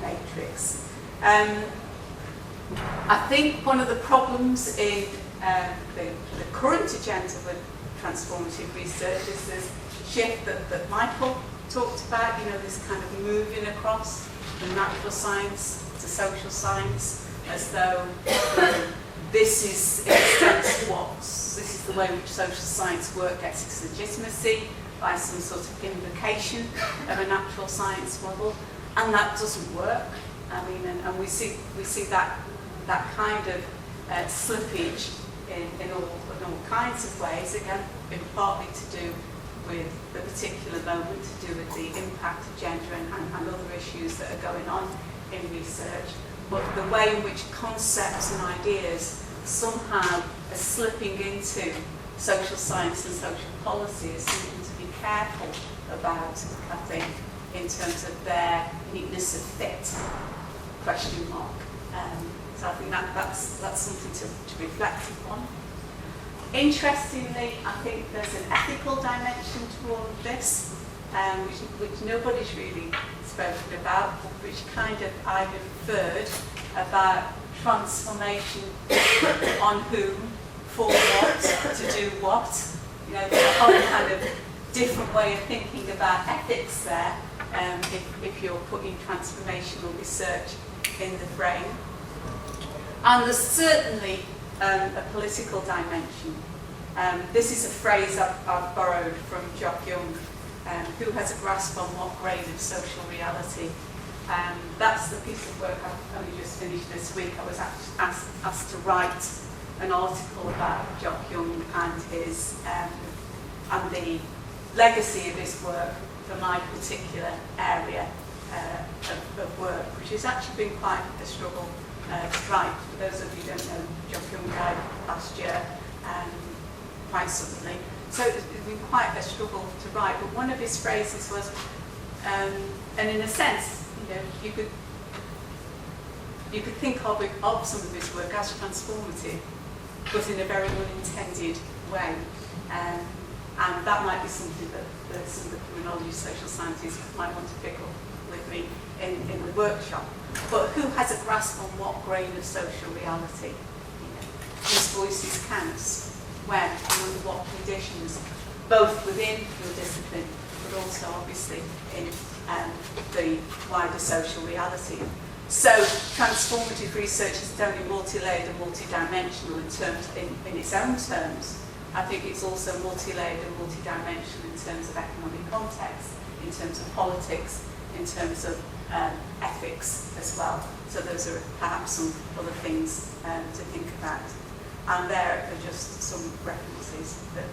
matrix. I think one of the problems in the current agenda with transformative research is this shift that Michael talked about, this kind of moving across from natural science to social science, as though this is, in a sense, this is the way in which social science work gets its legitimacy by some sort of invocation of a natural science model, and that doesn't work. And we see that kind of slippage in all kinds of ways, again, partly to do with the particular moment, to do with the impact of gender and other issues that are going on in research, but the way in which concepts and ideas somehow are slipping into social science and social policy is something to be careful about, I think, in terms of their neatness of fit, question mark. So I think that's something to reflect upon. Interestingly, I think there's an ethical dimension to all of this, which nobody's really spoken about, but which kind of I've inferred about transformation on whom, for what, to do what. There's a whole kind of different way of thinking about ethics there, if you're putting transformational research in the frame. And there's certainly a political dimension. This is a phrase I've borrowed from Jock Young, who has a grasp on what grade of social reality. That's the piece of work I've only just finished this week. I was asked to write an article about Jock Young and his and the legacy of his work for my particular area of work, which has actually been quite a struggle to write. For those of you who don't know, Jock Young died last year quite suddenly. So it's been quite a struggle to write. But one of his phrases was, and in a sense, you could think of some of his work as transformative, but in a very unintended way. And that might be something that some of the criminology social scientists might want to pick up with me in the workshop. But who has a grasp on what grain of social reality? Whose voices counts, when, and under what conditions, both within your discipline, but also obviously in the wider social reality. So transformative research is not only multi-layered and multi-dimensional in its own terms. I think it's also multi-layered and multi-dimensional in terms of economic context, in terms of politics, in terms of ethics as well. So those are perhaps some other things to think about. And there are just some references that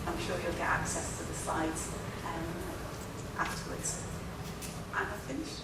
I'm sure you'll get access to the slides afterwards. And I've finished.